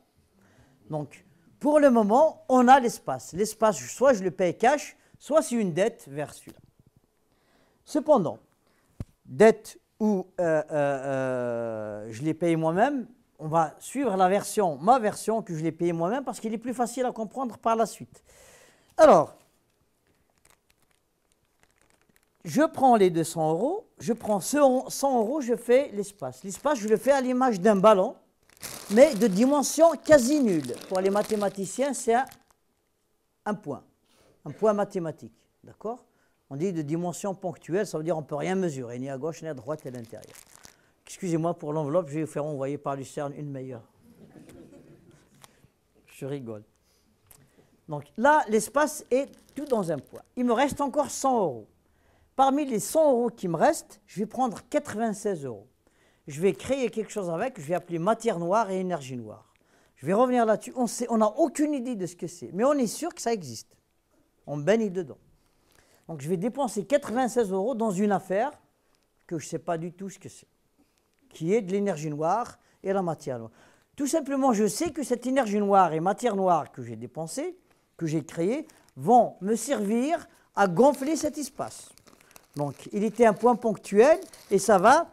Donc, pour le moment, on a l'espace. L'espace, soit je le paye cash, soit c'est une dette vers celui-là. Cependant, dette où je l'ai payé moi-même, on va suivre la version, ma version que je l'ai payé moi-même parce qu'il est plus facile à comprendre par la suite. Alors, je prends les 200 euros, je prends 100 euros, je fais l'espace. L'espace, je le fais à l'image d'un ballon, mais de dimension quasi nulle. Pour les mathématiciens, c'est un point mathématique, d'accord? On dit de dimension ponctuelle, ça veut dire qu'on ne peut rien mesurer, ni à gauche, ni à droite, ni à l'intérieur. Excusez-moi pour l'enveloppe, je vais vous faire envoyer par Lucerne une meilleure. Je rigole. Donc là, l'espace est tout dans un point. Il me reste encore 100 euros. Parmi les 100 euros qui me restent, je vais prendre 96 euros. Je vais créer quelque chose avec, je vais appeler matière noire et énergie noire. Je vais revenir là-dessus. On n'a aucune idée de ce que c'est, mais on est sûr que ça existe. On baigne dedans. Donc je vais dépenser 96 euros dans une affaire que je ne sais pas du tout ce que c'est, qui est de l'énergie noire et la matière noire. Tout simplement, je sais que cette énergie noire et matière noire que j'ai dépensée, que j'ai créée, vont me servir à gonfler cet espace. Donc il était un point ponctuel et ça va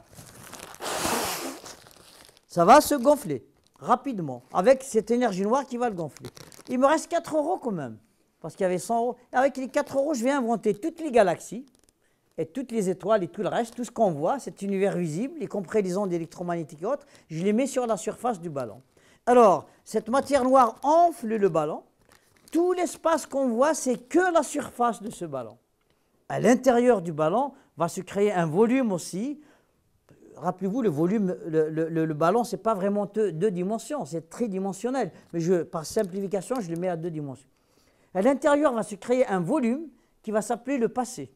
se gonfler rapidement avec cette énergie noire qui va le gonfler. Il me reste 4 euros quand même, parce qu'il y avait 100 euros. Avec les 4 euros, je vais inventer toutes les galaxies et toutes les étoiles et tout le reste, tout ce qu'on voit, cet univers visible, y compris les ondes électromagnétiques et autres, je les mets sur la surface du ballon. Alors, cette matière noire enfle le ballon. Tout l'espace qu'on voit, c'est que la surface de ce ballon. À l'intérieur du ballon va se créer un volume aussi. Rappelez-vous, le volume, le ballon, ce n'est pas vraiment deux dimensions, c'est tridimensionnel. Mais par simplification, je le mets à 2 dimensions. À l'intérieur va se créer un volume qui va s'appeler le passé.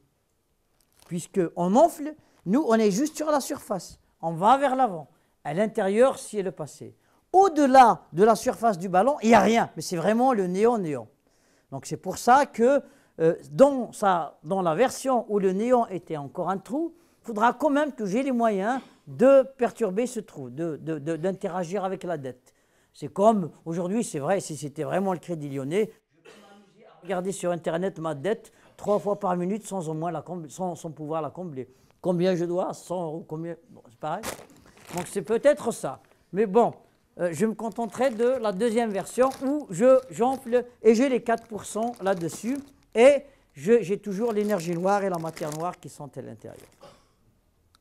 Puisqu'on enfle, nous, on est juste sur la surface. On va vers l'avant. À l'intérieur, c'est le passé. Au-delà de la surface du ballon, il n'y a rien. Mais c'est vraiment le néant-néant. Donc c'est pour ça que dans la version où le néant était encore un trou, il faudra quand même que j'ai les moyens de perturber ce trou, d'interagir avec la dette. C'est comme, aujourd'hui, c'est vrai, si c'était vraiment le Crédit Lyonnais, je peux m'amuser à regarder sur Internet ma dette 3 fois par minute sans pouvoir la combler. Combien je dois? 100 euros, combien? Bon, c'est pareil. Donc c'est peut-être ça. Mais bon, je me contenterai de la deuxième version où j'enfle et j'ai les 4% là-dessus. Et j'ai toujours l'énergie noire et la matière noire qui sont à l'intérieur.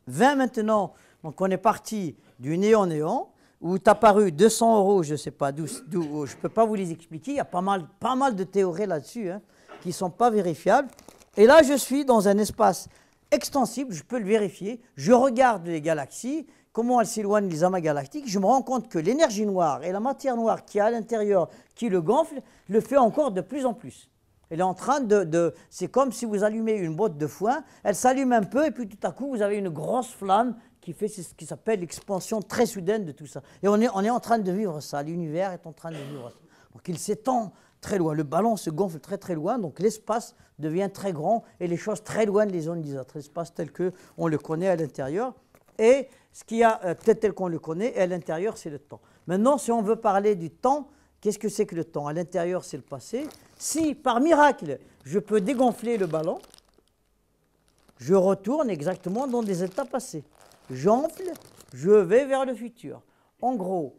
20 maintenant, donc on est parti du néant-néant, où est apparu 200 euros, je ne sais pas d'où, je ne peux pas vous les expliquer, il y a pas mal de théories là-dessus, hein, qui ne sont pas vérifiables. Et là, je suis dans un espace extensible, je peux le vérifier, je regarde les galaxies, comment elles s'éloignent les amas galactiques, je me rends compte que l'énergie noire et la matière noire qui est à l'intérieur, qui le gonfle, le fait encore de plus en plus. Elle est en train c'est comme si vous allumez une botte de foin, elle s'allume un peu et puis tout à coup vous avez une grosse flamme qui fait ce qui s'appelle l'expansion très soudaine de tout ça. Et on est en train de vivre ça, l'univers est en train de vivre ça. Donc il s'étend très loin, le ballon se gonfle très très loin, donc l'espace devient très grand et les choses très loin les unes des autres. L'espace tel qu'on le connaît à l'intérieur et ce qu'il y a tel qu'on le connaît et à l'intérieur c'est le temps. Maintenant si on veut parler du temps, qu'est-ce que c'est que le temps? À l'intérieur, c'est le passé. Si, par miracle, je peux dégonfler le ballon, je retourne exactement dans des états passés. J'enfle, je vais vers le futur. En gros,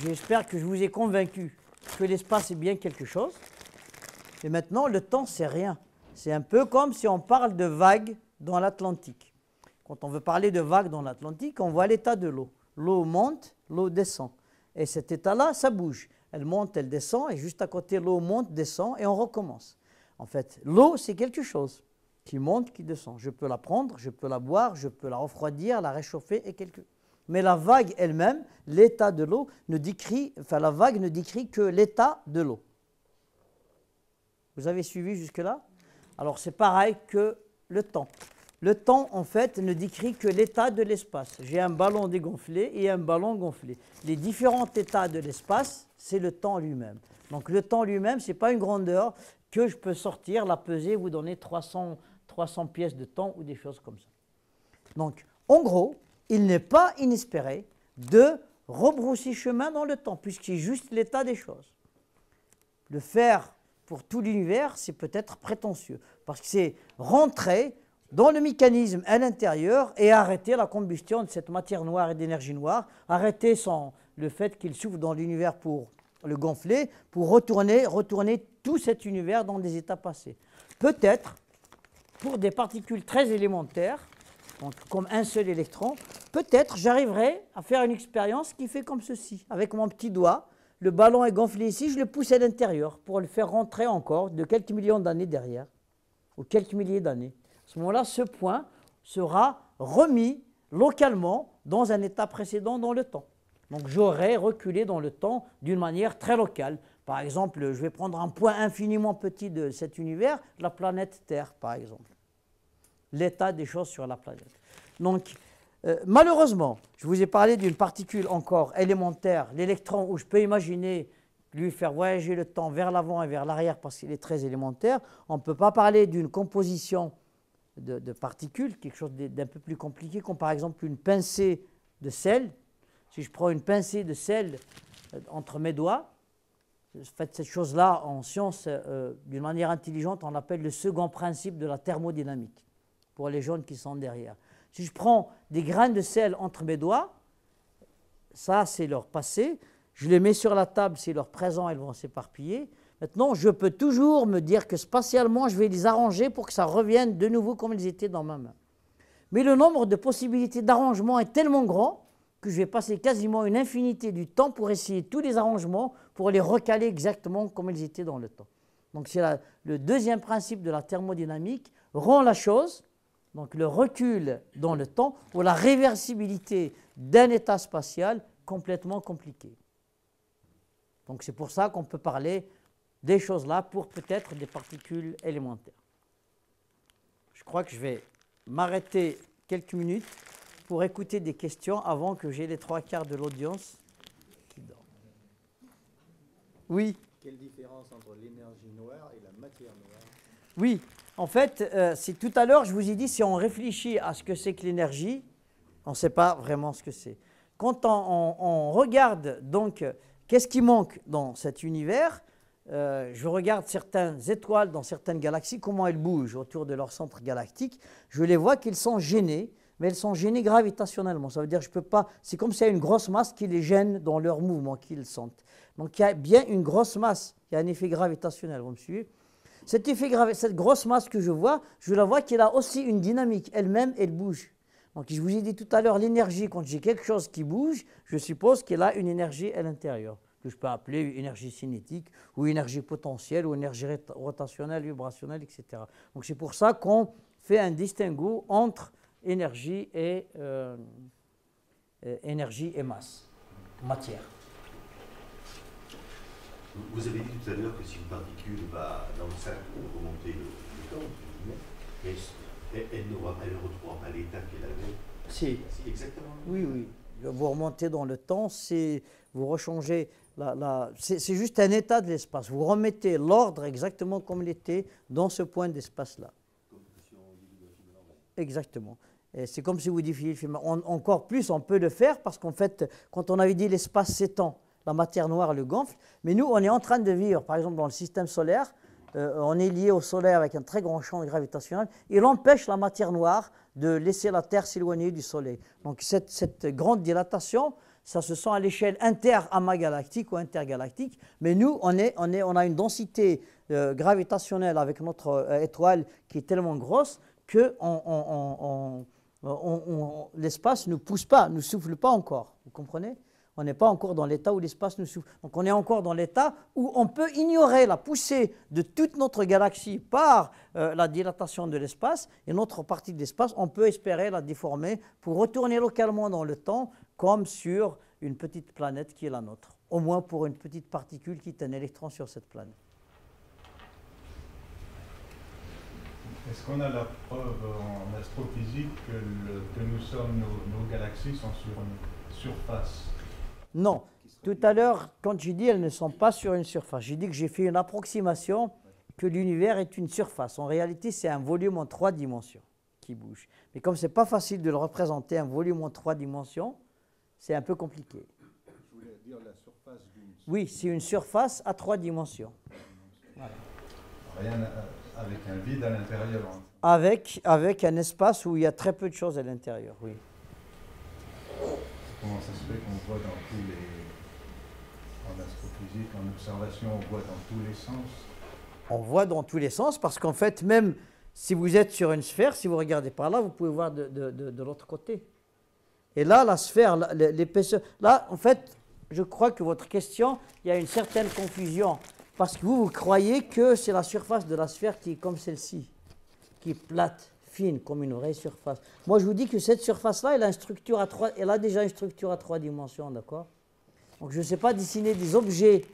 j'espère que je vous ai convaincu que l'espace est bien quelque chose. Et maintenant, le temps, c'est rien. C'est un peu comme si on parle de vagues dans l'Atlantique. Quand on veut parler de vagues dans l'Atlantique, on voit l'état de l'eau. l'eau monte, l'eau descend. Et cet état-là, ça bouge. Elle monte, elle descend, et juste à côté, l'eau monte, descend, et on recommence. En fait, l'eau, c'est quelque chose qui monte, qui descend. Je peux la prendre, je peux la boire, je peux la refroidir, la réchauffer, et mais la vague elle-même, l'état de l'eau, la vague ne décrit que l'état de l'eau. Vous avez suivi jusque-là? Alors c'est pareil que le temps. Le temps, en fait, ne décrit que l'état de l'espace. J'ai un ballon dégonflé et un ballon gonflé. Les différents états de l'espace, c'est le temps lui-même. Donc le temps lui-même, ce n'est pas une grandeur que je peux sortir, la peser, vous donner 300 pièces de temps ou des choses comme ça. Donc, en gros, il n'est pas inespéré de rebrousser chemin dans le temps, puisque c'est juste l'état des choses. Le faire pour tout l'univers, c'est peut-être prétentieux, parce que c'est rentrer dans le mécanisme à l'intérieur et arrêter la combustion de cette matière noire et d'énergie noire, arrêter le fait qu'il souffle dans l'univers pour le gonfler, pour retourner tout cet univers dans des états passés. Peut-être, pour des particules très élémentaires, donc comme un seul électron, peut-être j'arriverai à faire une expérience qui fait comme ceci. Avec mon petit doigt, le ballon est gonflé ici, je le pousse à l'intérieur pour le faire rentrer encore de quelques millions d'années derrière, ou quelques milliers d'années. À ce moment-là, ce point sera remis localement dans un état précédent dans le temps. Donc j'aurai reculé dans le temps d'une manière très locale. Par exemple, je vais prendre un point infiniment petit de cet univers, la planète Terre, par exemple. L'état des choses sur la planète. Donc, malheureusement, je vous ai parlé d'une particule encore élémentaire, l'électron, où je peux imaginer lui faire voyager le temps vers l'avant et vers l'arrière parce qu'il est très élémentaire. On ne peut pas parler d'une composition de particules, quelque chose d'un peu plus compliqué, comme par exemple une pincée de sel. Si je prends une pincée de sel entre mes doigts, cette chose-là, en science, d'une manière intelligente, on l'appelle le second principe de la thermodynamique, pour les jeunes qui sont derrière. Si je prends des grains de sel entre mes doigts, ça c'est leur passé, je les mets sur la table, c'est leur présent, elles vont s'éparpiller. Maintenant, je peux toujours me dire que spatialement, je vais les arranger pour que ça revienne de nouveau comme ils étaient dans ma main. Mais le nombre de possibilités d'arrangement est tellement grand que je vais passer quasiment une infinité du temps pour essayer tous les arrangements, pour les recaler exactement comme ils étaient dans le temps. Donc c'est le deuxième principe de la thermodynamique, rend la chose, donc le recul dans le temps, ou la réversibilité d'un état spatial complètement compliqué. Donc c'est pour ça qu'on peut parler des choses là pour peut-être des particules élémentaires. Je crois que je vais m'arrêter quelques minutes pour écouter des questions avant que j'ai les 3/4 de l'audience qui dort. Oui. Quelle différence entre l'énergie noire et la matière noire? Oui, en fait, c'est tout à l'heure, je vous ai dit, si on réfléchit à ce que c'est que l'énergie, on ne sait pas vraiment ce que c'est. Quand on regarde donc qu'est-ce qui manque dans cet univers, je regarde certaines étoiles dans certaines galaxies, comment elles bougent autour de leur centre galactique, je les vois qu'elles sont gênées, mais elles sont gênées gravitationnellement. Ça veut dire que je peux pas, c'est comme s'il y a une grosse masse qui les gêne dans leur mouvement qu'ils sentent. Donc il y a bien une grosse masse, il y a un effet gravitationnel, vous me suivez? Cette grosse masse que je la vois qu'elle a aussi une dynamique, elle-même, elle bouge. Donc je vous ai dit tout à l'heure, l'énergie, quand j'ai quelque chose qui bouge, je suppose qu'elle a une énergie à l'intérieur, que je peux appeler énergie cinétique, ou énergie potentielle, ou énergie rotationnelle, vibrationnelle, etc. Donc c'est pour ça qu'on fait un distinguo entre énergie et masse, matière. Vous avez dit tout à l'heure que si une particule va dans le sac pour remonter le temps, elle ne retrouvera pas l'état qu'elle avait. Si. Exactement. Oui, oui. Vous remontez dans le temps, vous rechangez, c'est juste un état de l'espace. Vous remettez l'ordre exactement comme il était dans ce point d'espace-là. Exactement. C'est comme si vous dividiez le film. Encore plus, on peut le faire parce qu'en fait, quand on avait dit l'espace s'étend, la matière noire le gonfle, mais nous, on est en train de vivre, par exemple, dans le système solaire, on est lié au Soleil avec un très grand champ gravitationnel, et il empêche la matière noire de laisser la Terre s'éloigner du Soleil. Donc cette grande dilatation, ça se sent à l'échelle inter-amagalactique ou intergalactique, mais nous, on a une densité gravitationnelle avec notre étoile qui est tellement grosse qu'on L'espace ne pousse pas, ne souffle pas encore. Vous comprenez? On n'est pas encore dans l'état où l'espace nous souffle. Donc on est encore dans l'état où on peut ignorer la poussée de toute notre galaxie par la dilatation de l'espace, et notre partie de l'espace, on peut espérer la déformer pour retourner localement dans le temps, comme sur une petite planète qui est la nôtre. Au moins pour une petite particule qui est un électron sur cette planète. Est-ce qu'on a la preuve en astrophysique que nous sommes, nos galaxies sont sur une surface? Non. Tout à l'heure, quand j'ai dit elles ne sont pas sur une surface, j'ai dit que j'ai fait une approximation que l'univers est une surface. En réalité, c'est un volume en 3 dimensions qui bouge. Mais comme ce n'est pas facile de le représenter, un volume en 3 dimensions, c'est un peu compliqué. Je voulais dire la surface d'une... Oui, c'est une surface à 3 dimensions. Voilà. Rien avec un vide à l'intérieur. Avec un espace où il y a très peu de choses à l'intérieur, oui. Comment ça se fait qu'on voit dans tous les... En astrophysique, en observation, on voit dans tous les sens? On voit dans tous les sens parce qu'en fait, même si vous êtes sur une sphère, si vous regardez par là, vous pouvez voir de l'autre côté. Et là, la sphère, l'épaisseur... Là, en fait, je crois que votre question, il y a une certaine confusion. Parce que vous croyez que c'est la surface de la sphère qui est comme celle-ci, qui est plate, fine, comme une vraie surface. Moi, je vous dis que cette surface-là, elle a déjà une structure à 3 dimensions, d'accord? Donc, je ne sais pas dessiner des objets.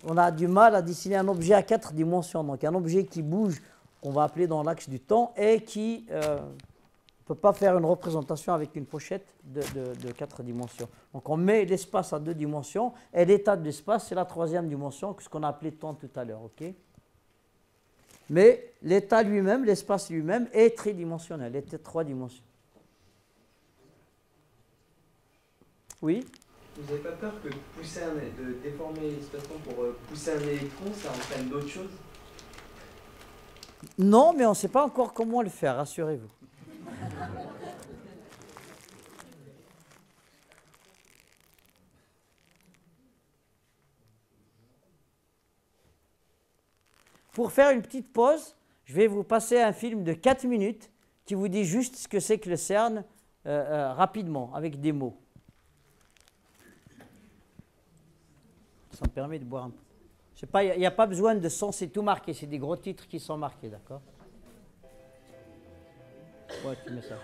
On a du mal à dessiner un objet à 4 dimensions. Donc, un objet qui bouge, qu'on va appeler dans l'axe du temps, et qui ne peut pas faire une représentation avec une pochette de 4 dimensions. Donc, on met l'espace à 2 dimensions, et l'état de l'espace, c'est la 3e dimension, ce qu'on a appelé temps tout à l'heure, ok? Mais l'état lui-même, l'espace lui-même, est tridimensionnel, est 3 dimensions. Oui? Vous n'avez pas peur que de déformer l'espace-temps pour pousser un électron, ça entraîne d'autres choses? Non, mais on ne sait pas encore comment le faire, rassurez-vous. Pour faire une petite pause, je vais vous passer un film de 4 minutes qui vous dit juste ce que c'est que le CERN rapidement, avec des mots. Ça me permet de boire un peu. Il n'y a pas besoin de son, c'est tout marqué, c'est des gros titres qui sont marqués, d'accord? Ouais, tu mets ça.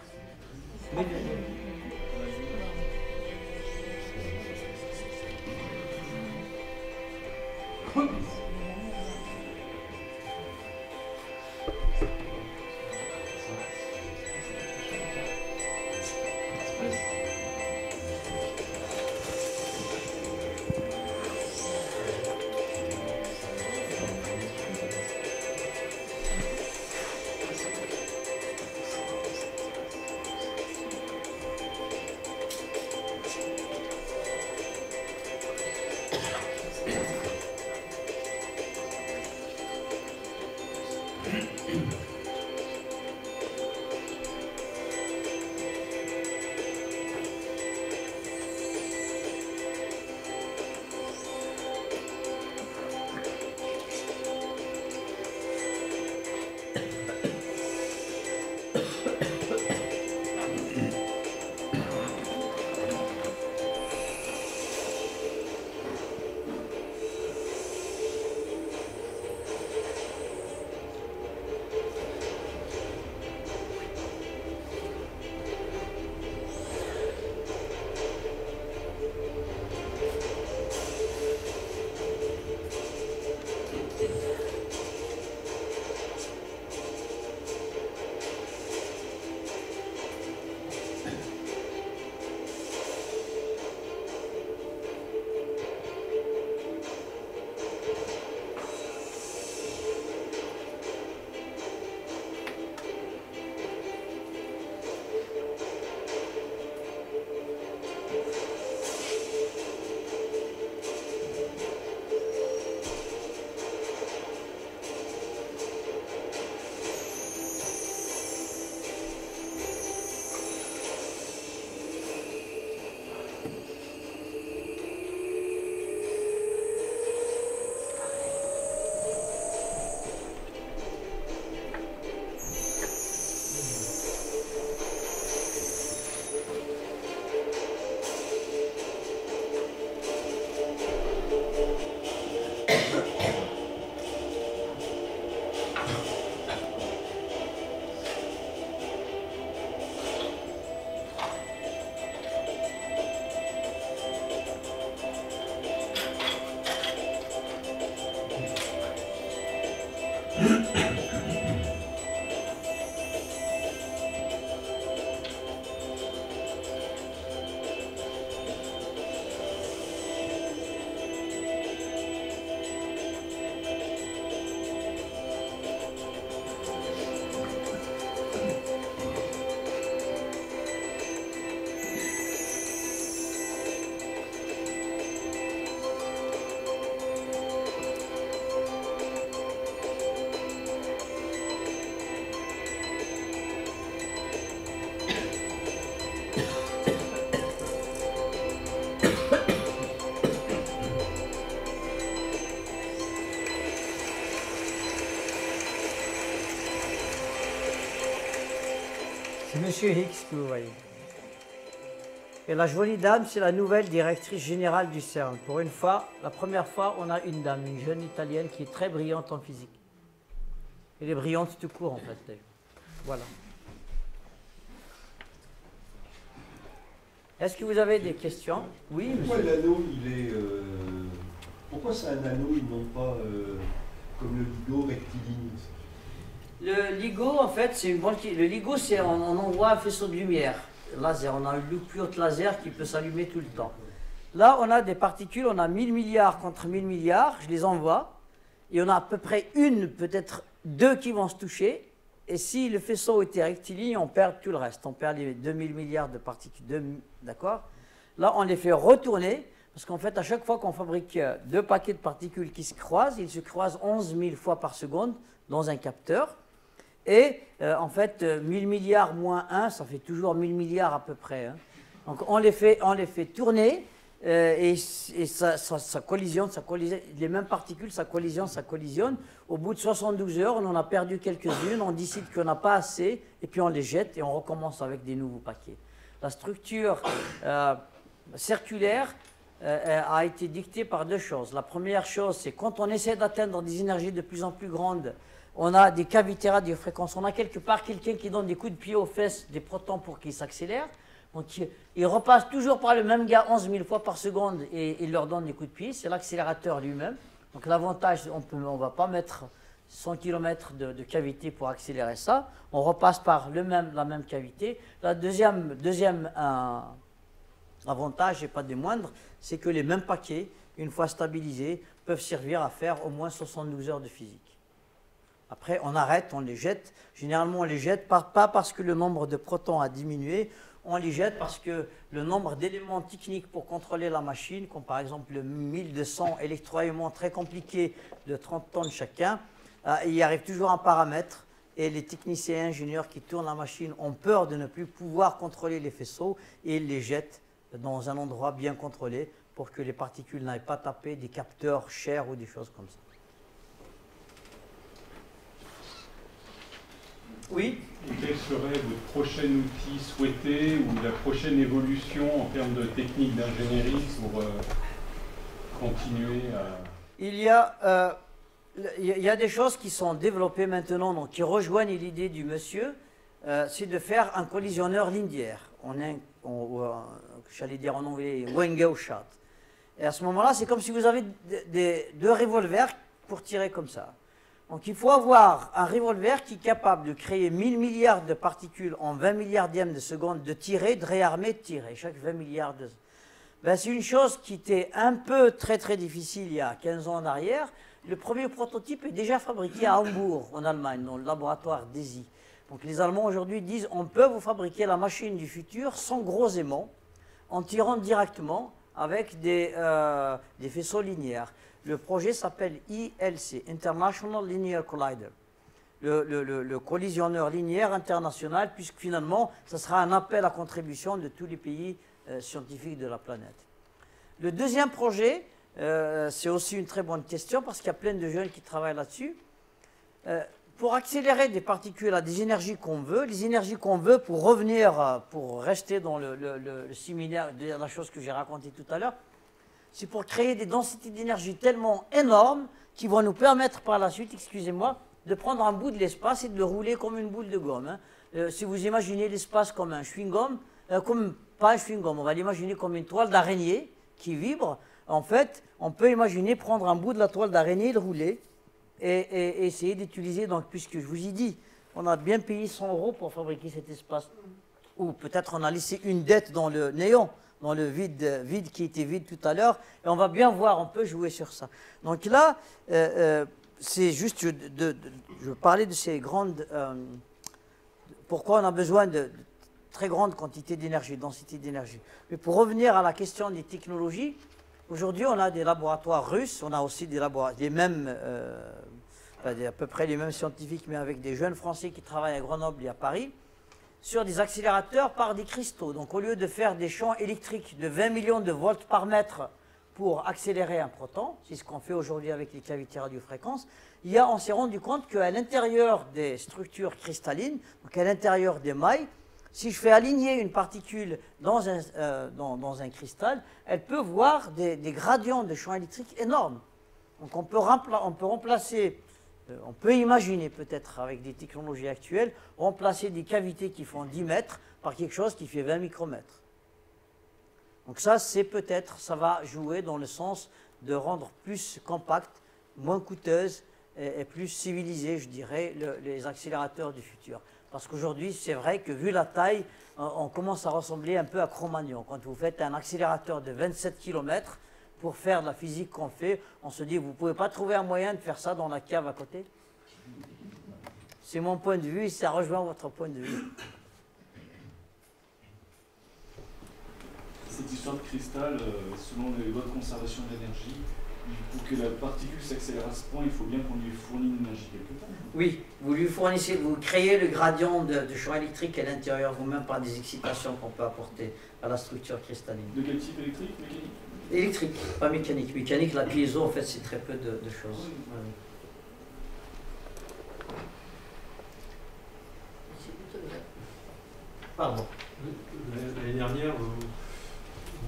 C'est Monsieur Higgs que vous voyez. Et la jolie dame, c'est la nouvelle directrice générale du CERN. Pour une fois, la première fois, on a une dame, une jeune italienne qui est très brillante en physique. Elle est brillante tout court, en fait, d'ailleurs. Voilà. Est-ce que vous avez des questions? Oui, Pourquoi monsieur. l'anneau, il est... Pourquoi c'est un anneau et non pas comme le LIGO rectiligne? Le LIGO, en fait, c'est une bonne... Le LIGO, c'est on envoie un faisceau de lumière. Laser, on a une loupiote laser qui peut s'allumer tout le temps. Là, on a des particules, on a 1000 milliards contre 1000 milliards, je les envoie, et on a à peu près une, peut-être deux qui vont se toucher, et si le faisceau était rectiligne, on perd tout le reste, on perd les 2000 milliards de particules, d'accord? Là, on les fait retourner, parce qu'en fait, à chaque fois qu'on fabrique deux paquets de particules qui se croisent, ils se croisent 11 000 fois par seconde dans un capteur. Et en fait, 1000 milliards moins 1, ça fait toujours 1000 milliards à peu près. Hein. Donc on les fait tourner et ça collisionne, les mêmes particules, ça collisionne. Au bout de 72 heures, on en a perdu quelques-unes, on décide qu'on n'a pas assez, et puis on les jette et on recommence avec des nouveaux paquets. La structure circulaire a été dictée par deux choses. La première chose, c'est quand on essaie d'atteindre des énergies de plus en plus grandes, on a des cavités radiofréquences. On a quelque part quelqu'un qui donne des coups de pied aux fesses des protons pour qu'ils s'accélèrent. Donc il repasse toujours par le même gars 11 000 fois par seconde et il leur donne des coups de pied. C'est l'accélérateur lui-même. Donc l'avantage, on ne va pas mettre 100 km de cavité pour accélérer ça. On repasse par la même cavité. La deuxième avantage, et pas des moindres, c'est que les mêmes paquets, une fois stabilisés, peuvent servir à faire au moins 72 heures de physique. Après, on arrête, on les jette. Généralement, on les jette pas parce que le nombre de protons a diminué, on les jette parce que le nombre d'éléments techniques pour contrôler la machine, comme par exemple le 1200 électroaimants très compliqués de 30 tonnes chacun, il y arrive toujours un paramètre et les techniciens et ingénieurs qui tournent la machine ont peur de ne plus pouvoir contrôler les faisceaux et ils les jettent dans un endroit bien contrôlé pour que les particules n'aillent pas taper des capteurs chers ou des choses comme ça. Oui. Quel serait votre prochain outil souhaité ou la prochaine évolution en termes de technique d'ingénierie pour continuer à... Il y a des choses qui sont développées maintenant, donc, qui rejoignent l'idée du monsieur, c'est de faire un collisionneur linéaire. J'allais dire en anglais, Wenge shot. Et à ce moment-là, c'est comme si vous avez deux revolvers pour tirer comme ça. Donc il faut avoir un revolver qui est capable de créer 1000 milliards de particules en 20 milliardièmes de seconde, de tirer, de réarmer, de tirer, chaque 20 milliards de... Ben, c'est une chose qui était un peu très difficile il y a 15 ans en arrière. Le premier prototype est déjà fabriqué à Hambourg, en Allemagne, dans le laboratoire DESY. Donc les Allemands aujourd'hui disent on peut vous fabriquer la machine du futur sans gros aimants, en tirant directement avec des faisceaux linéaires. Le projet s'appelle ILC, International Linear Collider, le collisionneur linéaire international, puisque finalement, ça sera un appel à contribution de tous les pays scientifiques de la planète. Le deuxième projet, c'est aussi une très bonne question, parce qu'il y a plein de jeunes qui travaillent là-dessus. Pour accélérer des particules à des énergies qu'on veut, les énergies qu'on veut pour revenir, pour rester dans le séminaire de la chose que j'ai racontée tout à l'heure, c'est pour créer des densités d'énergie tellement énormes qui vont nous permettre par la suite, excusez-moi, de prendre un bout de l'espace et de le rouler comme une boule de gomme. Hein. Si vous imaginez l'espace comme un chewing-gum, pas un chewing-gum, on va l'imaginer comme une toile d'araignée qui vibre. En fait, on peut imaginer prendre un bout de la toile d'araignée et le rouler et essayer d'utiliser, donc, puisque je vous ai dit, on a bien payé 100 € pour fabriquer cet espace. Ou peut-être on a laissé une dette dans le néant, dans le vide qui était vide tout à l'heure, et on va bien voir, on peut jouer sur ça. Donc là, c'est juste, je parlais de ces grandes... pourquoi on a besoin de très grandes quantités d'énergie, densité d'énergie. Mais pour revenir à la question des technologies, aujourd'hui on a des laboratoires russes, on a aussi des laboratoires, les mêmes, à peu près les mêmes scientifiques, mais avec des jeunes Français qui travaillent à Grenoble et à Paris, sur des accélérateurs par des cristaux. Donc au lieu de faire des champs électriques de 20 millions de volts par mètre pour accélérer un proton, c'est ce qu'on fait aujourd'hui avec les cavités radiofréquences, on s'est rendu compte qu'à l'intérieur des structures cristallines, donc à l'intérieur des mailles, Si je fais aligner une particule dans un cristal, elle peut voir des gradients de champ électrique énormes. Donc on peut remplacer, on peut imaginer peut-être avec des technologies actuelles, remplacer des cavités qui font 10 mètres par quelque chose qui fait 20 micromètres. Donc ça, c'est peut-être, ça va jouer dans le sens de rendre plus compact, moins coûteuse et plus civilisée, je dirais, les accélérateurs du futur. Parce qu'aujourd'hui, c'est vrai que vu la taille, on commence à ressembler un peu à Cro-Magnon. Quand vous faites un accélérateur de 27 km pour faire de la physique qu'on fait, on se dit, vous ne pouvez pas trouver un moyen de faire ça dans la cave à côté? C'est mon point de vue et ça rejoint votre point de vue. Cette histoire de cristal, selon les lois de conservation de l'énergie, pour que la particule s'accélère à ce point, il faut bien qu'on lui fournisse une énergie quelque part. Oui, vous lui fournissez, vous créez le gradient de champ électrique à l'intérieur vous-même par des excitations qu'on peut apporter à la structure cristalline. De quel type, électrique, mécanique? Électrique, pas mécanique. Mécanique, la piézo, en fait, c'est très peu de choses. Oui. Ouais. Pardon. L'année dernière, vous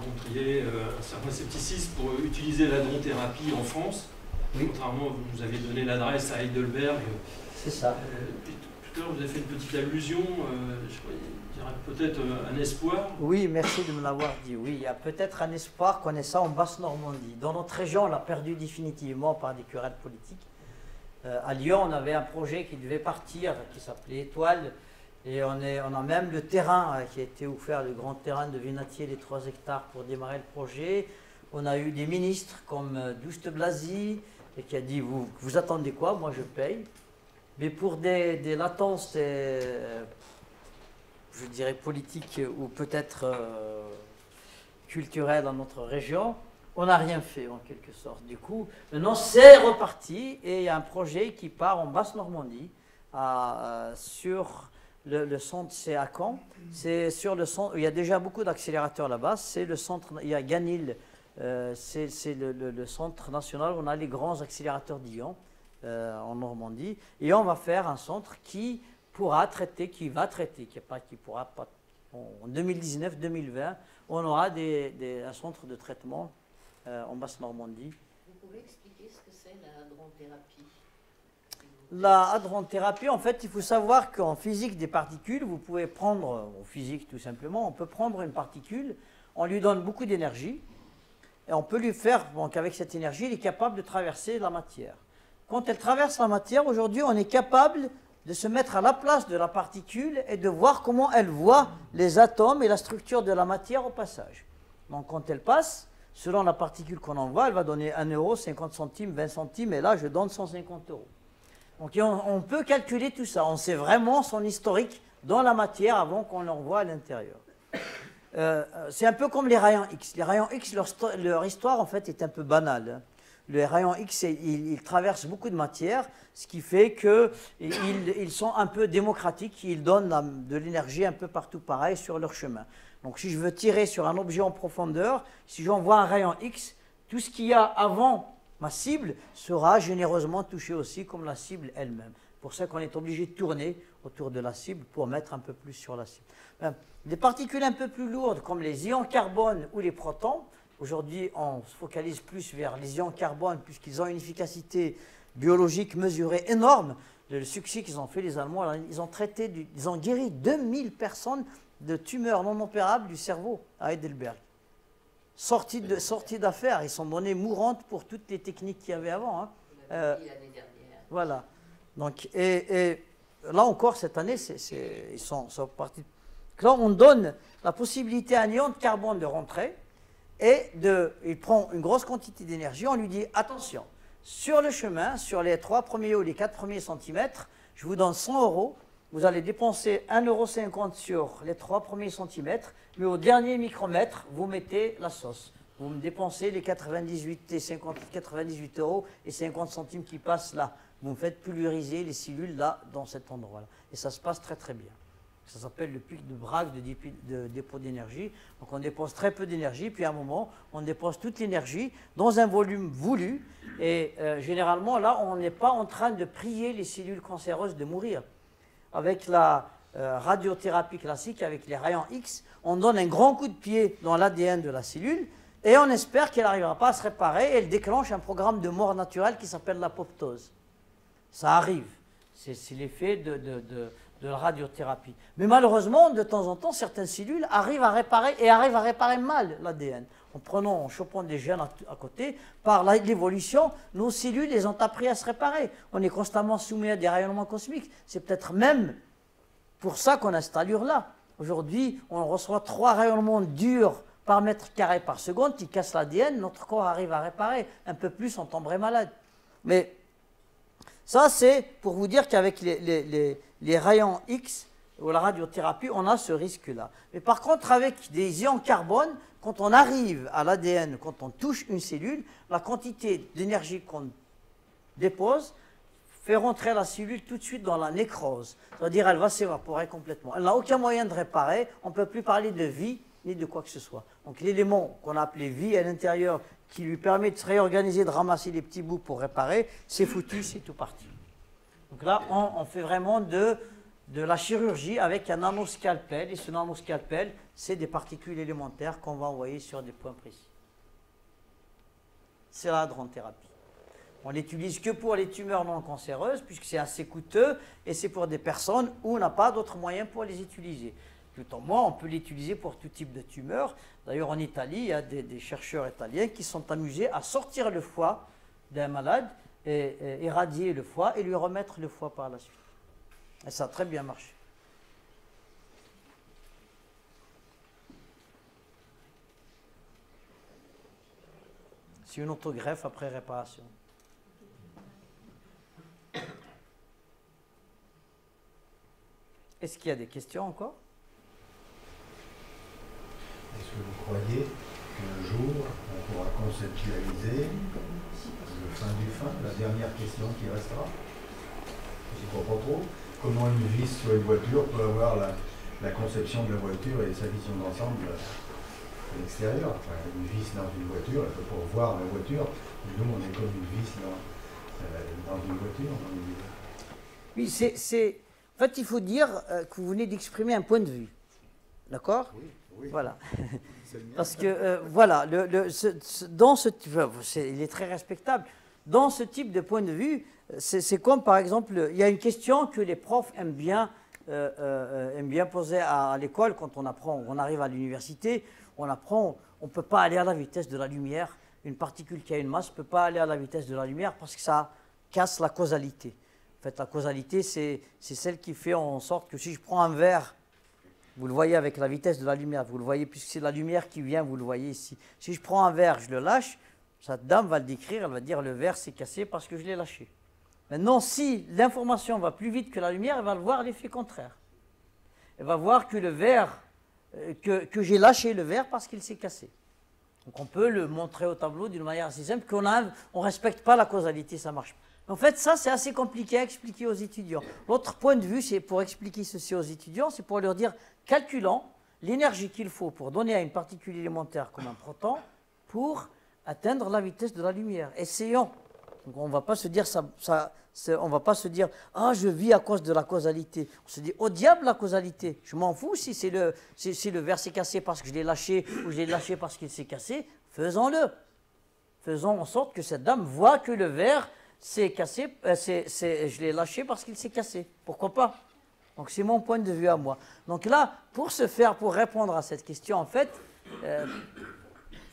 montriez un certain scepticisme pour utiliser l'hadrothérapie en France. Oui. Contrairement, vous nous avez donné l'adresse à Heidelberg. C'est ça. Tout à l'heure, vous avez fait une petite allusion, il y aurait peut-être un espoir. Oui, merci de me l'avoir dit. Oui, il y a peut-être un espoir qu'on ait ça en Basse-Normandie. Dans notre région, on l'a perdu définitivement par des querelles politiques. À Lyon, on avait un projet qui devait partir, qui s'appelait Étoile. Et on a même le terrain qui a été offert, le grand terrain de Vénatier, les 3 hectares pour démarrer le projet. On a eu des ministres comme Douste Blazy, et qui a dit, vous attendez quoi? Moi je paye. Mais pour des latences, je dirais politiques ou peut-être culturelles dans notre région, on n'a rien fait en quelque sorte. Du coup, maintenant c'est reparti et il y a un projet qui part en Basse-Normandie sur... Le centre, c'est à Caen. C'est sur le centre. Il y a déjà beaucoup d'accélérateurs là-bas. C'est le centre. Il y a Ganil. C'est le centre national. On a les grands accélérateurs d'Ion en Normandie. Et on va faire un centre qui pourra traiter, qui pourra pas. En 2019-2020, on aura un centre de traitement en Basse-Normandie. Vous pouvez expliquer ce que c'est la hadrothérapie? La hadrothérapie, en fait, il faut savoir qu'en physique des particules, vous pouvez prendre, en physique tout simplement, on peut prendre une particule, on lui donne beaucoup d'énergie, et on peut lui faire, donc avec cette énergie, il est capable de traverser la matière. Quand elle traverse la matière, aujourd'hui, on est capable de se mettre à la place de la particule et de voir comment elle voit les atomes et la structure de la matière au passage. Donc quand elle passe, selon la particule qu'on envoie, elle va donner 1 euro, 50 centimes, 20 centimes, et là, je donne 150 euros. Donc on peut calculer tout ça, on sait vraiment son historique dans la matière avant qu'on l'envoie à l'intérieur. C'est un peu comme les rayons X. Les rayons X, leur histoire en fait est un peu banale. Les rayons X, ils traversent beaucoup de matière, ce qui fait qu'ils sont un peu démocratiques, ils donnent de l'énergie un peu partout pareil sur leur chemin. Donc si je veux tirer sur un objet en profondeur, si j'envoie un rayon X, tout ce qu'il y a avant ma cible sera généreusement touchée aussi comme la cible elle-même. Pour ça qu'on est obligé de tourner autour de la cible pour mettre un peu plus sur la cible. Des particules un peu plus lourdes comme les ions carbone ou les protons, aujourd'hui on se focalise plus vers les ions carbone puisqu'ils ont une efficacité biologique mesurée énorme. Le succès qu'ils ont fait les Allemands, ils ont guéri 2000 personnes de tumeurs non opérables du cerveau à Heidelberg. Sorties d'affaires, ils sont donnés mourantes pour toutes les techniques qu'il y avait avant. Hein. L'année dernière. Voilà. Donc, et là encore, cette année, ils sont partis. Là, on donne la possibilité à un ion de carbone de rentrer et il prend une grosse quantité d'énergie. On lui dit, attention, sur le chemin, sur les 3 premiers ou les 4 premiers centimètres, je vous donne 100 euros. Vous allez dépenser 1,50 € sur les 3 premiers centimètres, mais au dernier micromètre, vous mettez la sauce. Vous me dépensez les 98 euros et 50 centimes qui passent là. Vous me faites pulvériser les cellules là, dans cet endroit-là. Et ça se passe très très bien. Ça s'appelle le pic de Bragg de dépôt d'énergie. Donc on dépose très peu d'énergie, puis à un moment, on dépose toute l'énergie dans un volume voulu. Et généralement, là, on n'est pas en train de prier les cellules cancéreuses de mourir. Avec radiothérapie classique avec les rayons X, on donne un grand coup de pied dans l'ADN de la cellule et on espère qu'elle n'arrivera pas à se réparer et elle déclenche un programme de mort naturelle qui s'appelle l'apoptose. Ça arrive, c'est l'effet de la radiothérapie. Mais malheureusement, de temps en temps, certaines cellules arrivent à réparer mal l'ADN. En chopant des gènes à côté, par l'évolution, nos cellules les ont appris à se réparer. On est constamment soumis à des rayonnements cosmiques. C'est peut-être même pour ça qu'on a cette allure-là. Aujourd'hui, on reçoit 3 rayonnements durs par mètre carré par seconde qui cassent l'ADN. Notre corps arrive à réparer. Un peu plus, on tomberait malade. Mais ça, c'est pour vous dire qu'avec les rayons X ou la radiothérapie, on a ce risque-là. Mais par contre, avec des ions carbone, quand on arrive à l'ADN, quand on touche une cellule, la quantité d'énergie qu'on dépose fait rentrer la cellule tout de suite dans la nécrose. C'est-à-dire elle va s'évaporer complètement. Elle n'a aucun moyen de réparer, on ne peut plus parler de vie ni de quoi que ce soit. Donc l'élément qu'on a appelé vie à l'intérieur, qui lui permet de se réorganiser, de ramasser les petits bouts pour réparer, c'est foutu, c'est tout parti. Donc là, on fait vraiment de la chirurgie avec un nanoscalpel, et ce nanoscalpel, c'est des particules élémentaires qu'on va envoyer sur des points précis. C'est la hadrothérapie. On l'utilise que pour les tumeurs non cancéreuses, puisque c'est assez coûteux, et c'est pour des personnes où on n'a pas d'autres moyens pour les utiliser. Tout en moins, on peut l'utiliser pour tout type de tumeurs. D'ailleurs, en Italie, il y a des chercheurs italiens qui sont amusés à sortir le foie d'un malade, et éradier le foie, et lui remettre le foie par la suite. Et ça a très bien marché. C'est une autogreffe après réparation. Est-ce qu'il y a des questions encore? Est-ce que vous croyez qu'un jour, on pourra conceptualiser le fin du fin, la dernière question qui restera? Je ne comprends pas trop. Comment une vis sur une voiture peut avoir la conception de la voiture et sa vision d'ensemble à l'extérieur. Enfin, une vis dans une voiture, elle peut pas voir la voiture. Nous, on est comme une vis dans une voiture. Oui, en fait, il faut dire que vous venez d'exprimer un point de vue. D'accord? Oui, oui. Voilà. Parce que, voilà, il est très respectable. Dans ce type de point de vue, c'est comme, par exemple, il y a une question que les profs aiment bien poser à l'école quand on apprend, on arrive à l'université, on apprend, on ne peut pas aller à la vitesse de la lumière. Une particule qui a une masse ne peut pas aller à la vitesse de la lumière parce que ça casse la causalité. En fait, la causalité, c'est celle qui fait en sorte que si je prends un verre, vous le voyez avec la vitesse de la lumière, vous le voyez, puisque c'est la lumière qui vient, vous le voyez ici. Si je prends un verre, je le lâche, cette dame va le décrire, elle va dire le verre s'est cassé parce que je l'ai lâché. Maintenant, si l'information va plus vite que la lumière, elle va voir l'effet contraire. Elle va voir que le verre, que j'ai lâché le verre parce qu'il s'est cassé. Donc on peut le montrer au tableau d'une manière assez simple, qu'on ne respecte pas la causalité, ça marche. En fait, ça, c'est assez compliqué à expliquer aux étudiants. L'autre point de vue, c'est pour expliquer ceci aux étudiants, c'est pour leur dire, calculons l'énergie qu'il faut pour donner à une particule élémentaire comme un proton pour atteindre la vitesse de la lumière. Essayons. Donc on ne va pas se dire on va pas se dire ah je vis à cause de la causalité. On se dit au diable la causalité. Je m'en fous si le verre s'est cassé parce que je l'ai lâché ou je l'ai lâché parce qu'il s'est cassé. Faisons-le. Faisons en sorte que cette dame voit que le verre s'est cassé. Je l'ai lâché parce qu'il s'est cassé. Pourquoi pas? Donc c'est mon point de vue à moi. Donc là, pour répondre à cette question, en fait,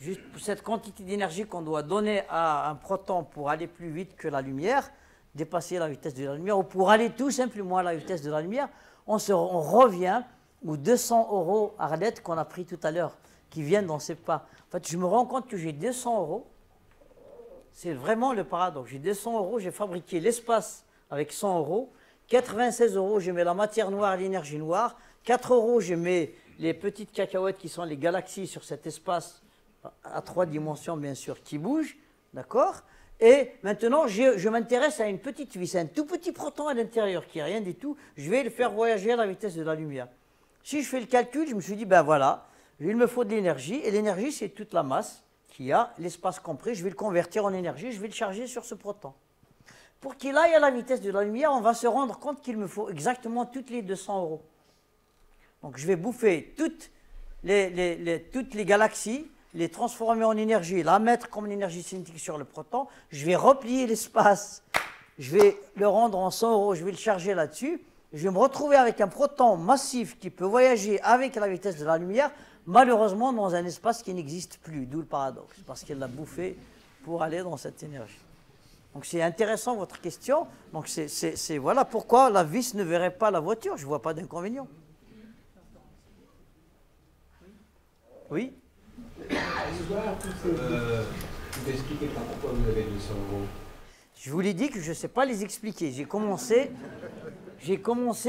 juste cette quantité d'énergie qu'on doit donner à un proton pour aller plus vite que la lumière, dépasser la vitesse de la lumière, ou pour aller tout simplement à la vitesse de la lumière, on revient aux 200 € Arlette qu'on a pris tout à l'heure, qui viennent dans ces pas. En fait, je me rends compte que j'ai 200 €. C'est vraiment le paradoxe. J'ai 200 €, j'ai fabriqué l'espace avec 100 €. 96 €, je mets la matière noire et l'énergie noire. 4 €, je mets les petites cacahuètes qui sont les galaxies sur cet espace à 3 dimensions, bien sûr, qui bougent. D'accord? Et maintenant, je m'intéresse à une petite vis, un tout petit proton à l'intérieur qui n'est rien du tout. Je vais le faire voyager à la vitesse de la lumière. Si je fais le calcul, je me suis dit, ben voilà, il me faut de l'énergie. Et l'énergie, c'est toute la masse qu'il y a, l'espace compris. Je vais le convertir en énergie, je vais le charger sur ce proton. Pour qu'il aille à la vitesse de la lumière, on va se rendre compte qu'il me faut exactement toutes les 200 €. Donc je vais bouffer toutes les galaxies, les transformer en énergie, la mettre comme une énergie cinétique sur le proton. Je vais replier l'espace, je vais le rendre en 100 €, je vais le charger là-dessus. Je vais me retrouver avec un proton massif qui peut voyager avec la vitesse de la lumière, malheureusement dans un espace qui n'existe plus, d'où le paradoxe, parce qu'elle l'a bouffé pour aller dans cette énergie. Donc c'est intéressant votre question. Donc voilà pourquoi la vis ne verrait pas la voiture, je ne vois pas d'inconvénient. Oui. Ce soir, vous n'expliquez pas pourquoi vous avez 200 €. Je vous l'ai dit que je ne sais pas les expliquer. J'ai commencé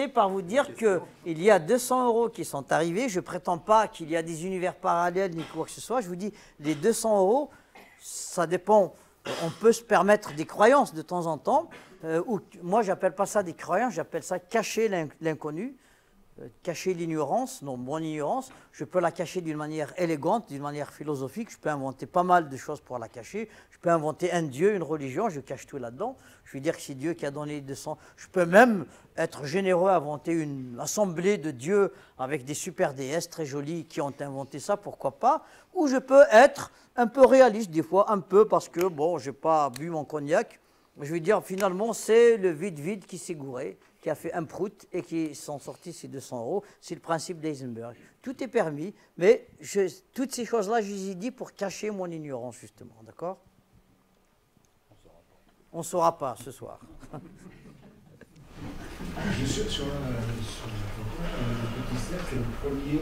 par vous dire qu'il y a 200 € qui sont arrivés. Je ne prétends pas qu'il y a des univers parallèles ni quoi que ce soit. Je vous dis, les 200 €, ça dépend. On peut se permettre des croyances de temps en temps. Moi, je n'appelle pas ça des croyances, j'appelle ça cacher l'inconnu. Cacher l'ignorance, non, mon ignorance, je peux la cacher d'une manière élégante, d'une manière philosophique, je peux inventer pas mal de choses pour la cacher, je peux inventer un Dieu, une religion, je cache tout là-dedans, je vais dire que c'est Dieu qui a donné les 200, je peux même être généreux, inventer une assemblée de dieux avec des super déesses très jolies qui ont inventé ça, pourquoi pas, ou je peux être un peu réaliste des fois, un peu parce que, bon, je n'ai pas bu mon cognac, je vais dire finalement c'est le vide qui s'est gouré, qui a fait un prout et qui sont sortis ces 200 €. C'est le principe d'Heisenberg. Tout est permis, mais toutes ces choses-là, je les ai dit pour cacher mon ignorance, justement. D'accord? On ne saura pas ce soir. Sur le petit cercle, le premier...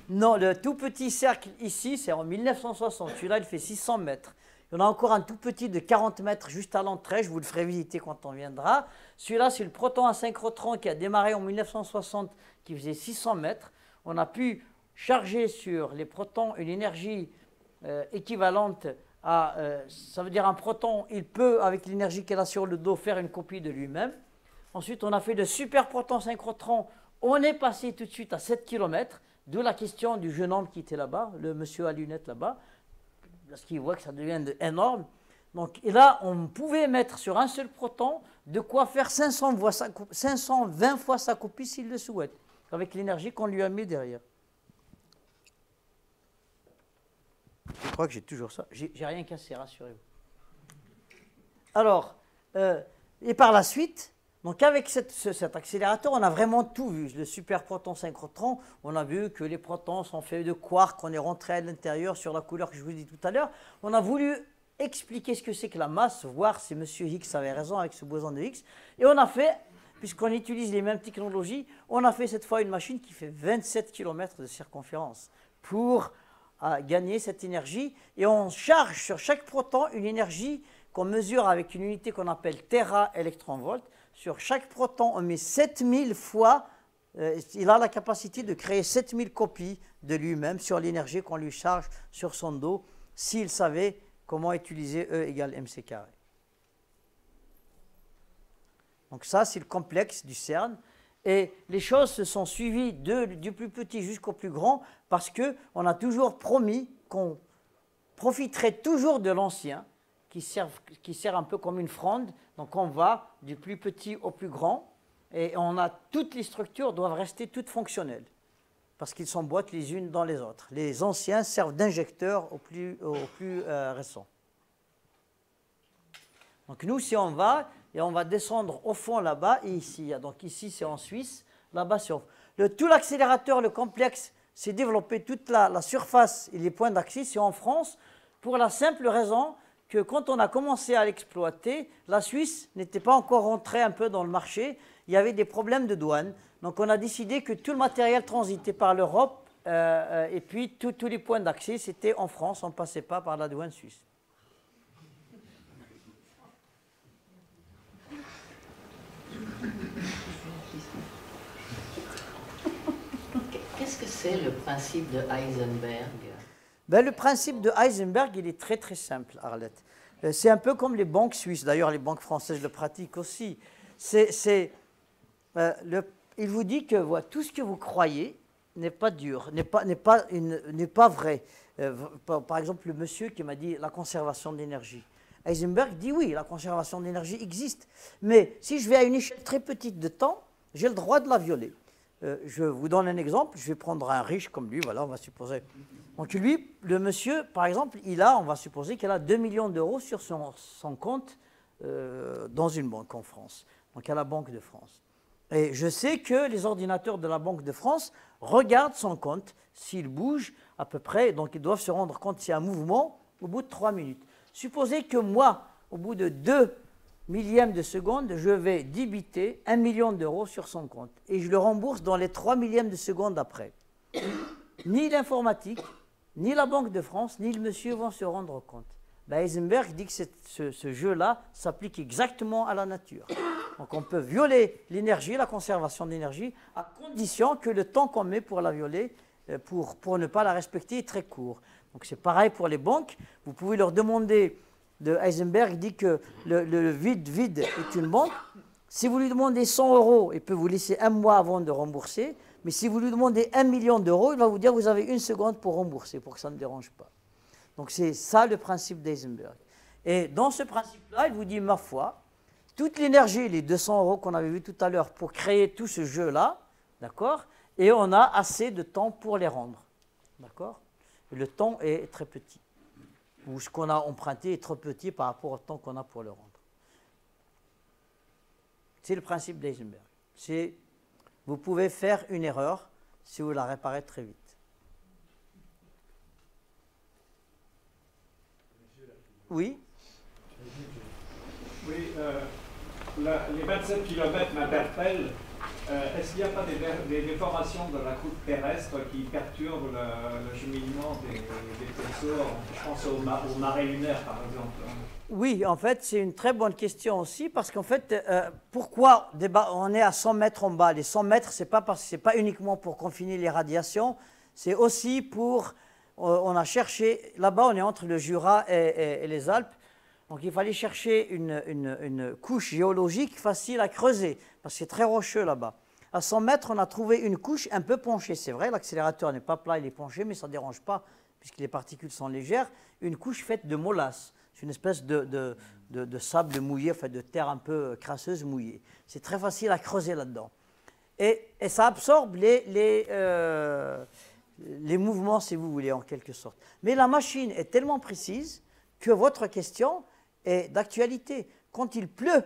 Non, le tout petit cercle ici, c'est en 1960. Celui-là, il fait 600 mètres. Il y en a encore un tout petit de 40 mètres juste à l'entrée, je vous le ferai visiter quand on viendra. Celui-là, c'est le proton asynchrotron qui a démarré en 1960, qui faisait 600 mètres. On a pu charger sur les protons une énergie équivalente à... ça veut dire un proton, il peut, avec l'énergie qu'il a sur le dos, faire une copie de lui-même. Ensuite, on a fait de super protons synchrotrons. On est passé tout de suite à 7 km, d'où la question du jeune homme qui était là-bas, le monsieur à lunettes là-bas, parce qu'il voit que ça devient énorme. Donc, et là, on pouvait mettre sur un seul proton de quoi faire 520 fois sa copie s'il le souhaite, avec l'énergie qu'on lui a mis derrière. Je crois que j'ai toujours ça. J'ai rien cassé, rassurez-vous. Alors, et par la suite, donc avec cet accélérateur, on a vraiment tout vu. Le super proton synchrotron, on a vu que les protons sont faits de quarks, on est rentré à l'intérieur sur la couleur que je vous ai dit tout à l'heure. On a voulu expliquer ce que c'est que la masse, voir si M. Higgs avait raison avec ce boson de Higgs. Et on a fait, puisqu'on utilise les mêmes technologies, on a fait cette fois une machine qui fait 27 km de circonférence pour gagner cette énergie. Et on charge sur chaque proton une énergie qu'on mesure avec une unité qu'on appelle téra-électron-volt. Sur chaque proton, on met 7000 fois, il a la capacité de créer 7000 copies de lui-même sur l'énergie qu'on lui charge sur son dos, s'il savait comment utiliser E égale mc². Donc ça, c'est le complexe du CERN. Et les choses se sont suivies du plus petit jusqu'au plus grand, parce qu'on a toujours promis qu'on profiterait toujours de l'ancien, qui sert un peu comme une fronde. Donc on va du plus petit au plus grand, et toutes les structures doivent rester toutes fonctionnelles, parce qu'ils s'emboîtent les unes dans les autres. Les anciens servent d'injecteurs au plus récent. Donc nous, si on va, et on va descendre au fond là-bas, et ici, donc ici c'est en Suisse, là-bas c'est tout l'accélérateur, le complexe, s'est développé, toute la surface et les points d'axis, c'est en France, pour la simple raison que quand on a commencé à l'exploiter, la Suisse n'était pas encore rentrée un peu dans le marché, il y avait des problèmes de douane, donc on a décidé que tout le matériel transitait par l'Europe, et puis tous les points d'accès, c'était en France, on ne passait pas par la douane suisse. Qu'est-ce que c'est le principe de Heisenberg? Ben, le principe de Heisenberg, il est très très simple, Arlette. C'est un peu comme les banques suisses, d'ailleurs les banques françaises le pratiquent aussi. Il vous dit que voilà, tout ce que vous croyez n'est pas dur, n'est pas vrai. Par exemple, le monsieur qui m'a dit la conservation d'énergie. Heisenberg dit oui, la conservation d'énergie existe, mais si je vais à une échelle très petite de temps, j'ai le droit de la violer. Je vous donne un exemple. Je vais prendre un riche comme lui, voilà, on va supposer. Donc lui, le monsieur, par exemple, on va supposer qu'il a 2 millions d'euros sur son compte dans une banque en France, donc à la Banque de France. Et je sais que les ordinateurs de la Banque de France regardent son compte, s'il bouge à peu près, donc ils doivent se rendre compte s'il y a un mouvement au bout de 3 minutes. Supposez que moi, au bout de 2 millièmes de seconde, je vais débiter 1 million d'euros sur son compte et je le rembourse dans les 3 millièmes de seconde après. Ni l'informatique, ni la Banque de France, ni le monsieur vont se rendre compte. Ben, Heisenberg dit que ce jeu-là s'applique exactement à la nature. Donc on peut violer l'énergie, la conservation de l'énergie, à condition que le temps qu'on met pour la violer, pour ne pas la respecter, est très court. Donc c'est pareil pour les banques. Vous pouvez leur demander, Heisenberg dit que le vide est une banque. Si vous lui demandez 100 euros, il peut vous laisser un mois avant de rembourser. Mais si vous lui demandez 1 million d'euros, il va vous dire que vous avez 1 seconde pour rembourser, pour que ça ne dérange pas. Donc c'est ça le principe d'Heisenberg. Et dans ce principe-là, il vous dit, ma foi, toute l'énergie, les 200 euros qu'on avait vu tout à l'heure pour créer tout ce jeu-là, d'accord, et on a assez de temps pour les rendre, d'accord. Le temps est très petit, ou ce qu'on a emprunté est trop petit par rapport au temps qu'on a pour le rendre. C'est le principe d'Heisenberg. Vous pouvez faire une erreur si vous la réparez très vite. Oui. Oui, les 27 km m'interpellent. Est-ce qu'il n'y a pas des déformations de la croûte terrestre qui perturbent le cheminement des vaisseaux? Je pense aux marées lunaires, par exemple. Oui, en fait, c'est une très bonne question aussi, parce qu'en fait, pourquoi on est à 100 mètres en bas? Les 100 mètres, ce n'est pas uniquement pour confiner les radiations, c'est aussi pour... On a cherché, là-bas, on est entre le Jura et les Alpes, donc il fallait chercher une couche géologique facile à creuser, parce que c'est très rocheux là-bas. À 100 mètres, on a trouvé une couche un peu penchée. C'est vrai, l'accélérateur n'est pas plat, il est penché, mais ça ne dérange pas, puisque les particules sont légères. Une couche faite de molasse. C'est une espèce de sable mouillé, enfin de terre un peu crasseuse mouillée. C'est très facile à creuser là-dedans. Et ça absorbe les mouvements, si vous voulez, en quelque sorte. Mais la machine est tellement précise que votre question est d'actualité. Quand il pleut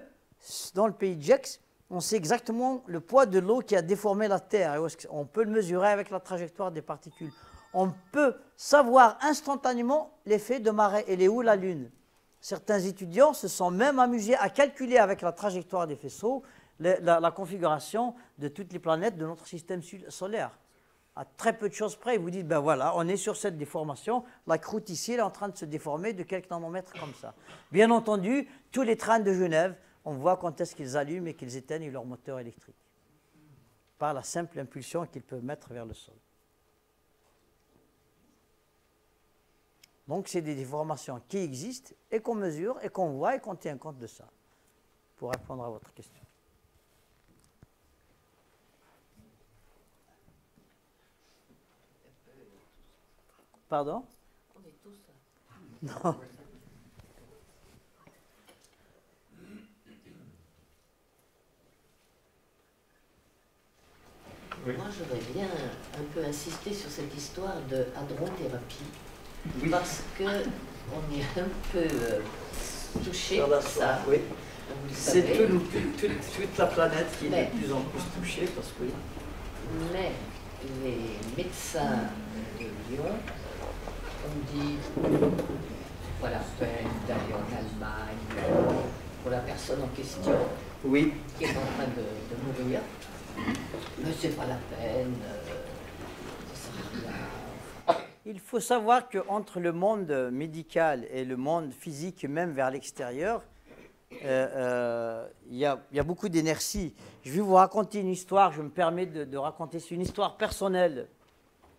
dans le pays de Gex, on sait exactement le poids de l'eau qui a déformé la Terre. On peut le mesurer avec la trajectoire des particules. On peut savoir instantanément l'effet de marée. Elle est où la Lune? Certains étudiants se sont même amusés à calculer avec la trajectoire des faisceaux la configuration de toutes les planètes de notre système solaire. À très peu de choses près, ils vous disent, ben voilà, on est sur cette déformation, la croûte ici, elle est en train de se déformer de quelques nanomètres comme ça. Bien entendu, tous les trains de Genève, on voit quand est-ce qu'ils allument et qu'ils éteignent leur moteur électrique, par la simple impulsion qu'ils peuvent mettre vers le sol. Donc c'est des déformations qui existent et qu'on mesure et qu'on voit et qu'on tient compte de ça, pour répondre à votre question. Pardon? On est tous là. Non. Moi, j'aurais bien un peu insisté sur cette histoire de hadrothérapie, Oui. parce que on est un peu touché par ça. Oui. Vous le C'est savez. toute la planète qui est de plus en plus touchée, parce que... Mais les médecins de Lyon ont dit, pas la peine d'aller en Allemagne pour la personne en question Oui. qui est en train de mourir. Mais c'est pas la peine, ça sert à rien. Il faut savoir qu'entre le monde médical et le monde physique, même vers l'extérieur, il y a beaucoup d'inertie. Je vais vous raconter une histoire, je me permets de raconter, c'est une histoire personnelle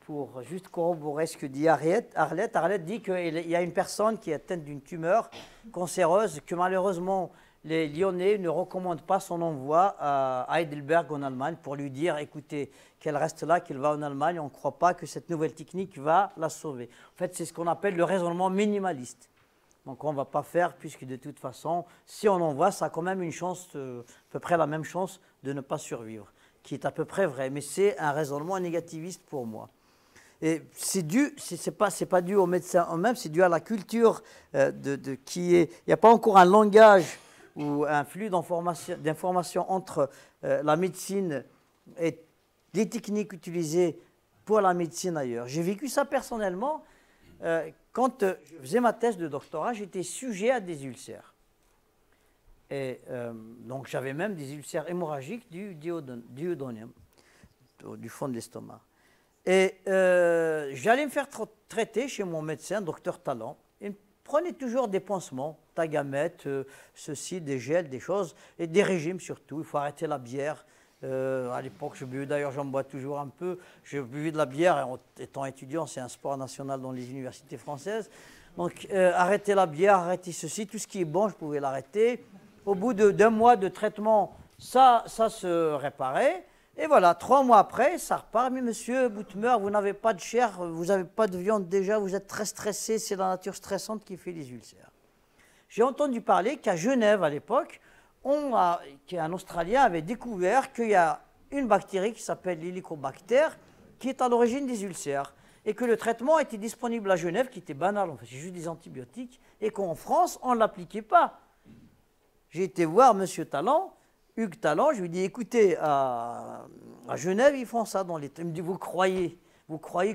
pour juste corroborer ce que dit Arlette. Arlette dit qu'il y a une personne qui est atteinte d'une tumeur cancéreuse que malheureusement les Lyonnais ne recommandent pas son envoi à Heidelberg en Allemagne pour lui dire, écoutez, qu'elle reste là, qu'elle va en Allemagne, on ne croit pas que cette nouvelle technique va la sauver. En fait, c'est ce qu'on appelle le raisonnement minimaliste. Donc on ne va pas faire, puisque de toute façon, si on envoie, ça a quand même une chance, à peu près la même chance de ne pas survivre. qui est à peu près vrai, mais c'est un raisonnement négativiste pour moi. Et c'est dû, c'est pas dû aux médecins eux-mêmes, c'est dû à la culture qui est. Il n'y a pas encore un langage ou un flux d'information entre la médecine et les techniques utilisées pour la médecine ailleurs. J'ai vécu ça personnellement. Quand je faisais ma thèse de doctorat, j'étais sujet à des ulcères. Et donc j'avais même des ulcères hémorragiques du duodénum, du fond de l'estomac. Et j'allais me faire traiter chez mon médecin, docteur Talon. Il me prenait toujours des pansements, Tagamet, ceci, des gels, des choses, et des régimes surtout. Il faut arrêter la bière. À l'époque, je buvais, d'ailleurs j'en bois toujours un peu, je buvais de la bière, et étant étudiant, c'est un sport national dans les universités françaises. Donc arrêter la bière, arrêter ceci, tout ce qui est bon, je pouvais l'arrêter. Au bout d'un mois de traitement, ça se réparait. Et voilà, 3 mois après, ça repart. Mais monsieur Boutmer, vous n'avez pas de chair, vous n'avez pas de viande déjà, vous êtes très stressé, c'est la nature stressante qui fait les ulcères. J'ai entendu parler qu'à Genève, à l'époque, qu'un Australien avait découvert qu'il y a une bactérie qui s'appelle l'hélicobacter, qui est à l'origine des ulcères, et que le traitement était disponible à Genève, qui était banal, en fait, c'est juste des antibiotiques, et qu'en France, on ne l'appliquait pas. J'ai été voir M. Talon, Hugues Talon, je lui ai dit, écoutez, à Genève, ils font ça dans les... Il me dit, vous croyez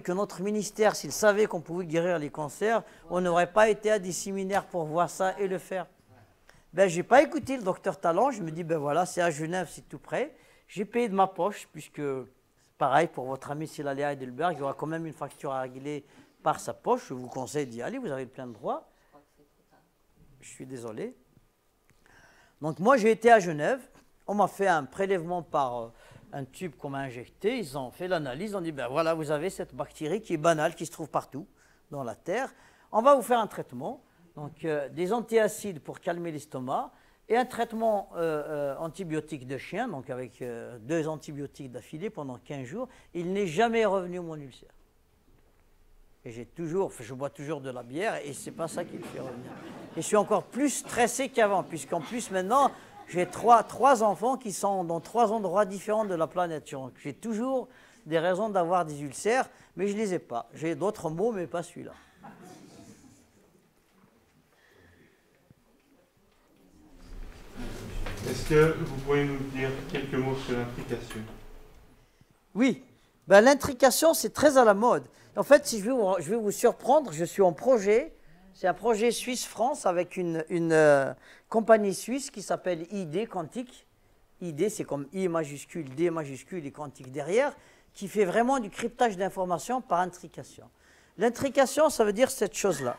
que notre ministère, s'il savait qu'on pouvait guérir les cancers, on n'aurait pas été à des séminaires pour voir ça et le faire? Ben, je n'ai pas écouté le docteur Talon, je me dis, ben voilà, c'est à Genève, c'est tout près. J'ai payé de ma poche, puisque, pareil, pour votre ami Silalia Heidelberg, il y aura quand même une facture à régler par sa poche. Je vous conseille d'y aller, vous avez plein de droits. Je suis désolé. Donc moi, j'ai été à Genève, on m'a fait un prélèvement par un tube qu'on m'a injecté, ils ont fait l'analyse, ils ont dit, ben voilà, vous avez cette bactérie qui est banale, qui se trouve partout dans la terre, on va vous faire un traitement, donc des antiacides pour calmer l'estomac, et un traitement antibiotique de chien, donc avec 2 antibiotiques d'affilée pendant 15 jours, il n'est jamais revenu mon ulcère. Et je bois toujours de la bière et c'est pas ça qui me fait revenir. Et je suis encore plus stressé qu'avant, puisqu'en plus maintenant, j'ai trois enfants qui sont dans 3 endroits différents de la planète. Donc j'ai toujours des raisons d'avoir des ulcères, mais je ne les ai pas. J'ai d'autres mots, mais pas celui-là. Est-ce que vous pouvez nous dire quelques mots sur l'intrication? Oui, ben, l'intrication, c'est très à la mode. En fait, si je vais vous surprendre, je suis en projet, c'est un projet Suisse-France avec une compagnie suisse qui s'appelle ID Quantique. ID, c'est comme I majuscule, D majuscule et Quantique derrière, qui fait vraiment du cryptage d'informations par intrication. L'intrication, ça veut dire cette chose-là.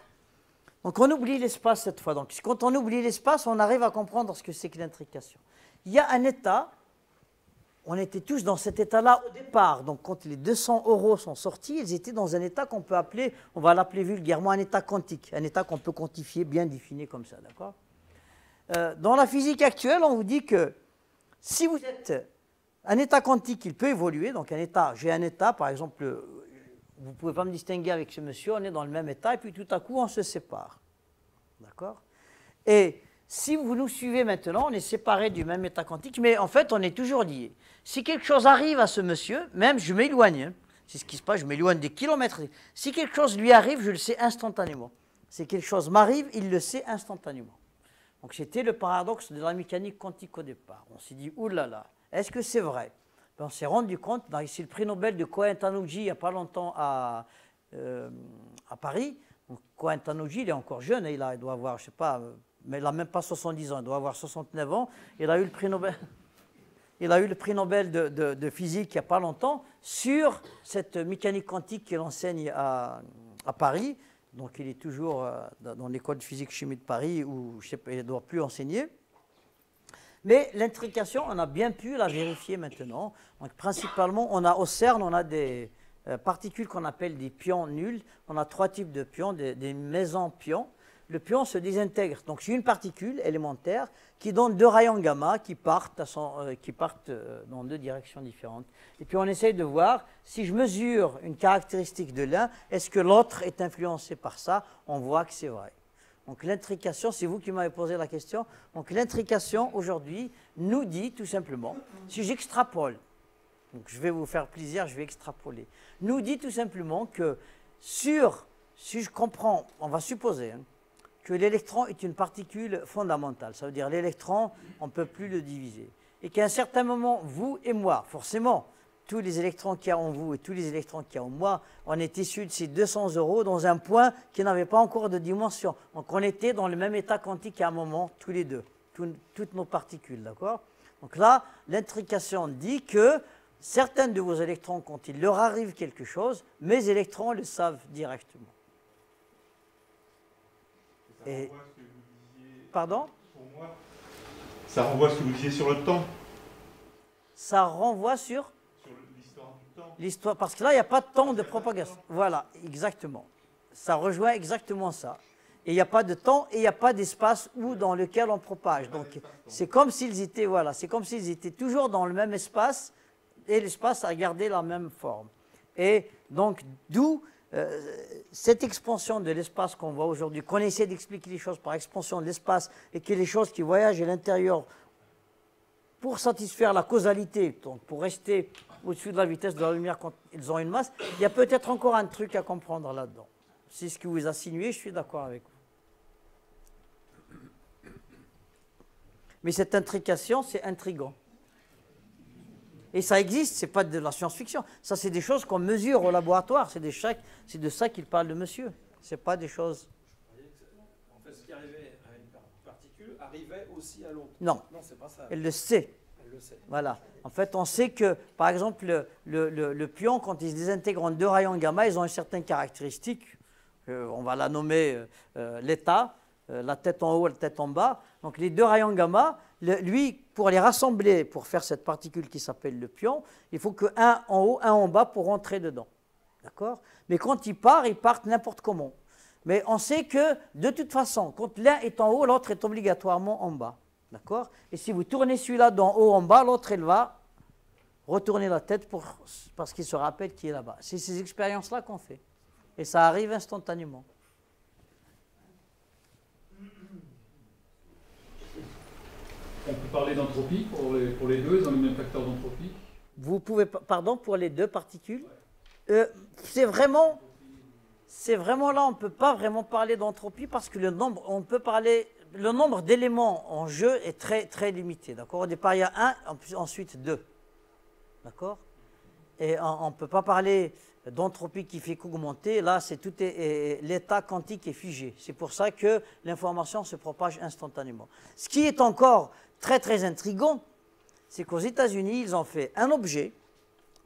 Donc on oublie l'espace cette fois. Donc quand on oublie l'espace, on arrive à comprendre ce que c'est que l'intrication. Il y a un état, on était tous dans cet état-là au départ. Donc quand les 200 € sont sortis, ils étaient dans un état qu'on peut appeler, on va l'appeler vulgairement un état quantique, un état qu'on peut quantifier, bien défini comme ça, d'accord? Dans la physique actuelle, on vous dit que si vous êtes un état quantique, il peut évoluer. Donc un état, j'ai un état, par exemple, vous ne pouvez pas me distinguer avec ce monsieur, on est dans le même état, et puis tout à coup, on se sépare. D'accord? Et si vous nous suivez maintenant, on est séparés du même état quantique, mais en fait, on est toujours liés. Si quelque chose arrive à ce monsieur, même je m'éloigne, hein, c'est ce qui se passe, je m'éloigne des kilomètres. Si quelque chose lui arrive, je le sais instantanément. Si quelque chose m'arrive, il le sait instantanément. Donc c'était le paradoxe de la mécanique quantique au départ. On s'est dit, oulala, est-ce que c'est vrai? On s'est rendu compte, ici le prix Nobel de Kohen Tanouji, il n'y a pas longtemps à Paris. Donc, Kohen Tanouji, il est encore jeune, il doit avoir, je ne sais pas, mais il n'a même pas 70 ans, il doit avoir 69 ans. Il a eu le prix Nobel, de physique il n'y a pas longtemps sur cette mécanique quantique qu'il enseigne à Paris. Donc il est toujours dans l'école de physique-chimie de Paris où je sais pas, il ne doit plus enseigner. Mais l'intrication, on a bien pu la vérifier maintenant. Donc principalement, au CERN, on a des particules qu'on appelle des pions nuls. On a 3 types de pions, des méson-pions. Le pion se désintègre. Donc c'est une particule élémentaire qui donne 2 rayons gamma qui partent dans 2 directions différentes. Et puis on essaye de voir, si je mesure une caractéristique de l'un, est-ce que l'autre est influencé par ça? On voit que c'est vrai. Donc l'intrication, c'est vous qui m'avez posé la question. Donc l'intrication aujourd'hui nous dit tout simplement, si j'extrapole Donc je vais vous faire plaisir, je vais extrapoler. Nous dit tout simplement que si je comprends, on va supposer que l'électron est une particule fondamentale. Ça veut dire l'électron, on ne peut plus le diviser. Et qu'à un certain moment, vous et moi, forcément, tous les électrons qu'il y a en vous et tous les électrons qu'il y a en moi, on est issus de ces 200 euros dans un point qui n'avait pas encore de dimension. Donc on était dans le même état quantique à un moment, tous les deux, toutes nos particules, d'accord? Donc là, l'intrication dit que certains de vos électrons, quand il leur arrive quelque chose, mes électrons le savent directement. Et, pardon? Pour moi, ça renvoie à ce que vous disiez sur le temps. Ça renvoie sur l'histoire du temps. L'histoire, parce que là, il n'y a pas de temps de propagation. Voilà, exactement. Ça rejoint exactement ça. Et il n'y a pas de temps et il n'y a pas d'espace dans lequel on propage. Donc, c'est comme s'ils étaient, voilà, c'est comme s'ils étaient toujours dans le même espace et l'espace a gardé la même forme. Et donc, d'où cette expansion de l'espace qu'on voit aujourd'hui, qu'on essaie d'expliquer les choses par expansion de l'espace et que les choses qui voyagent à l'intérieur pour satisfaire la causalité, donc pour rester au-dessus de la vitesse de la lumière quand ils ont une masse, il y a peut-être encore un truc à comprendre là-dedans. C'est ce qui vous a insinué, je suis d'accord avec vous. Mais cette intrication, c'est intriguant. Et ça existe, ce n'est pas de la science-fiction. Ça, c'est des choses qu'on mesure au laboratoire. C'est de ça qu'il parle de monsieur. Ce n'est pas des choses... En fait, ce qui arrivait à une particule arrivait aussi à l'autre. Non, non c'est pas ça. Elle le sait. Elle le sait. Voilà. En fait, on sait que, par exemple, le pion, quand il se désintègre en deux rayons gamma, ils ont une certaine caractéristique. On va la nommer l'état, la tête en haut, la tête en bas. Donc, les deux rayons gamma, lui, pour les rassembler, pour faire cette particule qui s'appelle le pion, il faut que un en haut, un en bas pour rentrer dedans. D'accord? Mais quand ils partent n'importe comment. Mais on sait que, de toute façon, quand l'un est en haut, l'autre est obligatoirement en bas. D'accord? Et si vous tournez celui-là d'en haut en bas, l'autre, il va retourner la tête parce qu'il se rappelle qui est là-bas. C'est ces expériences-là qu'on fait. Et ça arrive instantanément. On peut parler d'entropie pour les deux, ils ont le même facteur d'entropie. Vous pouvez, pardon, pour les deux particules, c'est vraiment là, on ne peut pas vraiment parler d'entropie parce que le nombre d'éléments en jeu est très, très limité. D'accord? Au départ, il y a un, ensuite deux. D'accord? Et on ne peut pas parler d'entropie qui fait qu'augmenter. Là, l'état quantique est figé. C'est pour ça que l'information se propage instantanément. Ce qui est encore très, très intriguant, c'est qu'aux États-Unis, ils ont fait un objet,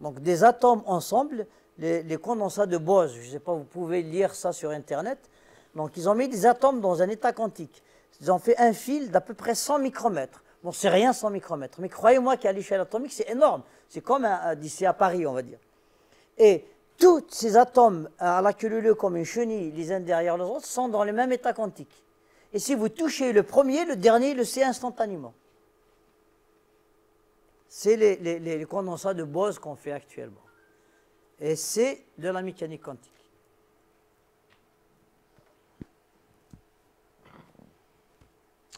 donc des atomes ensemble, les condensats de Bose. Je ne sais pas, vous pouvez lire ça sur Internet. Donc, ils ont mis des atomes dans un état quantique. Ils ont fait un fil d'à peu près 100 micromètres. Bon, c'est rien 100 micromètres, mais croyez-moi qu'à l'échelle atomique, c'est énorme. C'est comme d'ici à Paris, on va dire. Et tous ces atomes à la queue leu comme une chenille, les uns derrière les autres, sont dans le même état quantique. Et si vous touchez le premier, le dernier le sait instantanément. C'est les condensats de Bose qu'on fait actuellement. Et c'est de la mécanique quantique.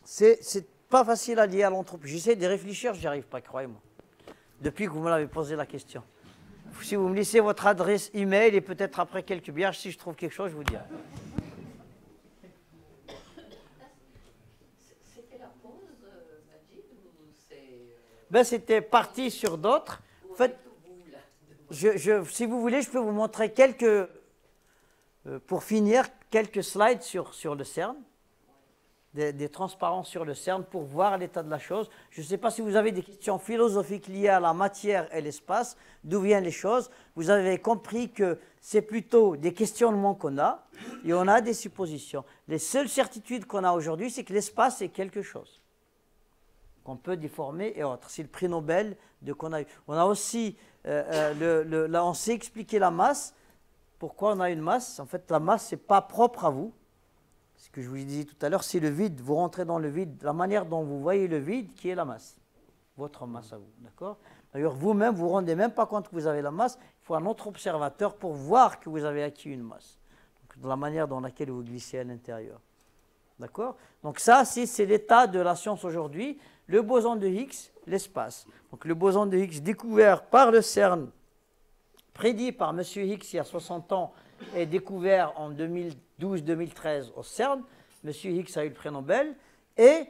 C'est pas facile à lier à l'entropie. J'essaie de réfléchir, je n'y arrive pas, croyez-moi. Depuis que vous me l'avez posé la question. Si vous me laissez votre adresse email et peut-être après quelques bières, si je trouve quelque chose, je vous dirai. C'était la pause, Majid, ou c'est... Ben, c'était parti sur d'autres. En fait, si vous voulez, je peux vous montrer pour finir, quelques slides sur le CERN. Des transparences sur le CERN pour voir l'état de la chose. Je ne sais pas si vous avez des questions philosophiques liées à la matière et l'espace, d'où viennent les choses. Vous avez compris que c'est plutôt des questionnements qu'on a et on a des suppositions. Les seules certitudes qu'on a aujourd'hui, c'est que l'espace est quelque chose qu'on peut déformer et autres. C'est le prix Nobel qu'on a eu. On a aussi, là, on sait expliquer la masse. Pourquoi on a une masse? En fait, la masse, ce n'est pas propre à vous. Ce que je vous disais tout à l'heure, c'est le vide. Vous rentrez dans le vide, la manière dont vous voyez le vide, qui est la masse. Votre masse à vous, d'accord? D'ailleurs, vous-même, vous ne vous rendez même pas compte que vous avez la masse. Il faut un autre observateur pour voir que vous avez acquis une masse. Donc, de la manière dans laquelle vous glissez à l'intérieur. D'accord? Donc ça, c'est l'état de la science aujourd'hui. Le boson de Higgs, l'espace. Donc le boson de Higgs découvert par le CERN, prédit par M. Higgs il y a 60 ans, et découvert en 2012-2013 au CERN. M. Higgs a eu le prix Nobel. Et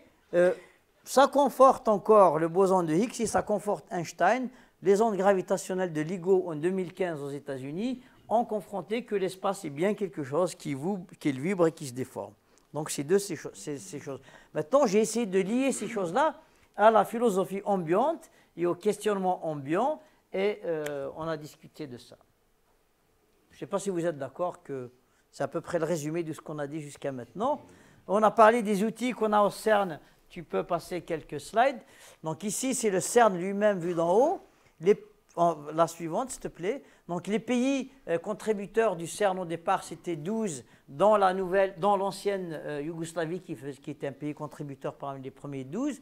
ça conforte encore le boson de Higgs et ça conforte Einstein. Les ondes gravitationnelles de LIGO en 2015 aux États-Unis ont confronté que l'espace est bien quelque chose qui vibre et qui se déforme. Donc c'est ces choses. Maintenant, j'ai essayé de lier ces choses-là à la philosophie ambiante et au questionnement ambiant, et on a discuté de ça. Je ne sais pas si vous êtes d'accord que c'est à peu près le résumé de ce qu'on a dit jusqu'à maintenant. On a parlé des outils qu'on a au CERN. Tu peux passer quelques slides. Donc ici, c'est le CERN lui-même vu d'en haut. La suivante, s'il te plaît. Donc les pays contributeurs du CERN au départ, c'était 12 dans l'ancienne Yougoslavie, qui était un pays contributeur parmi les premiers 12.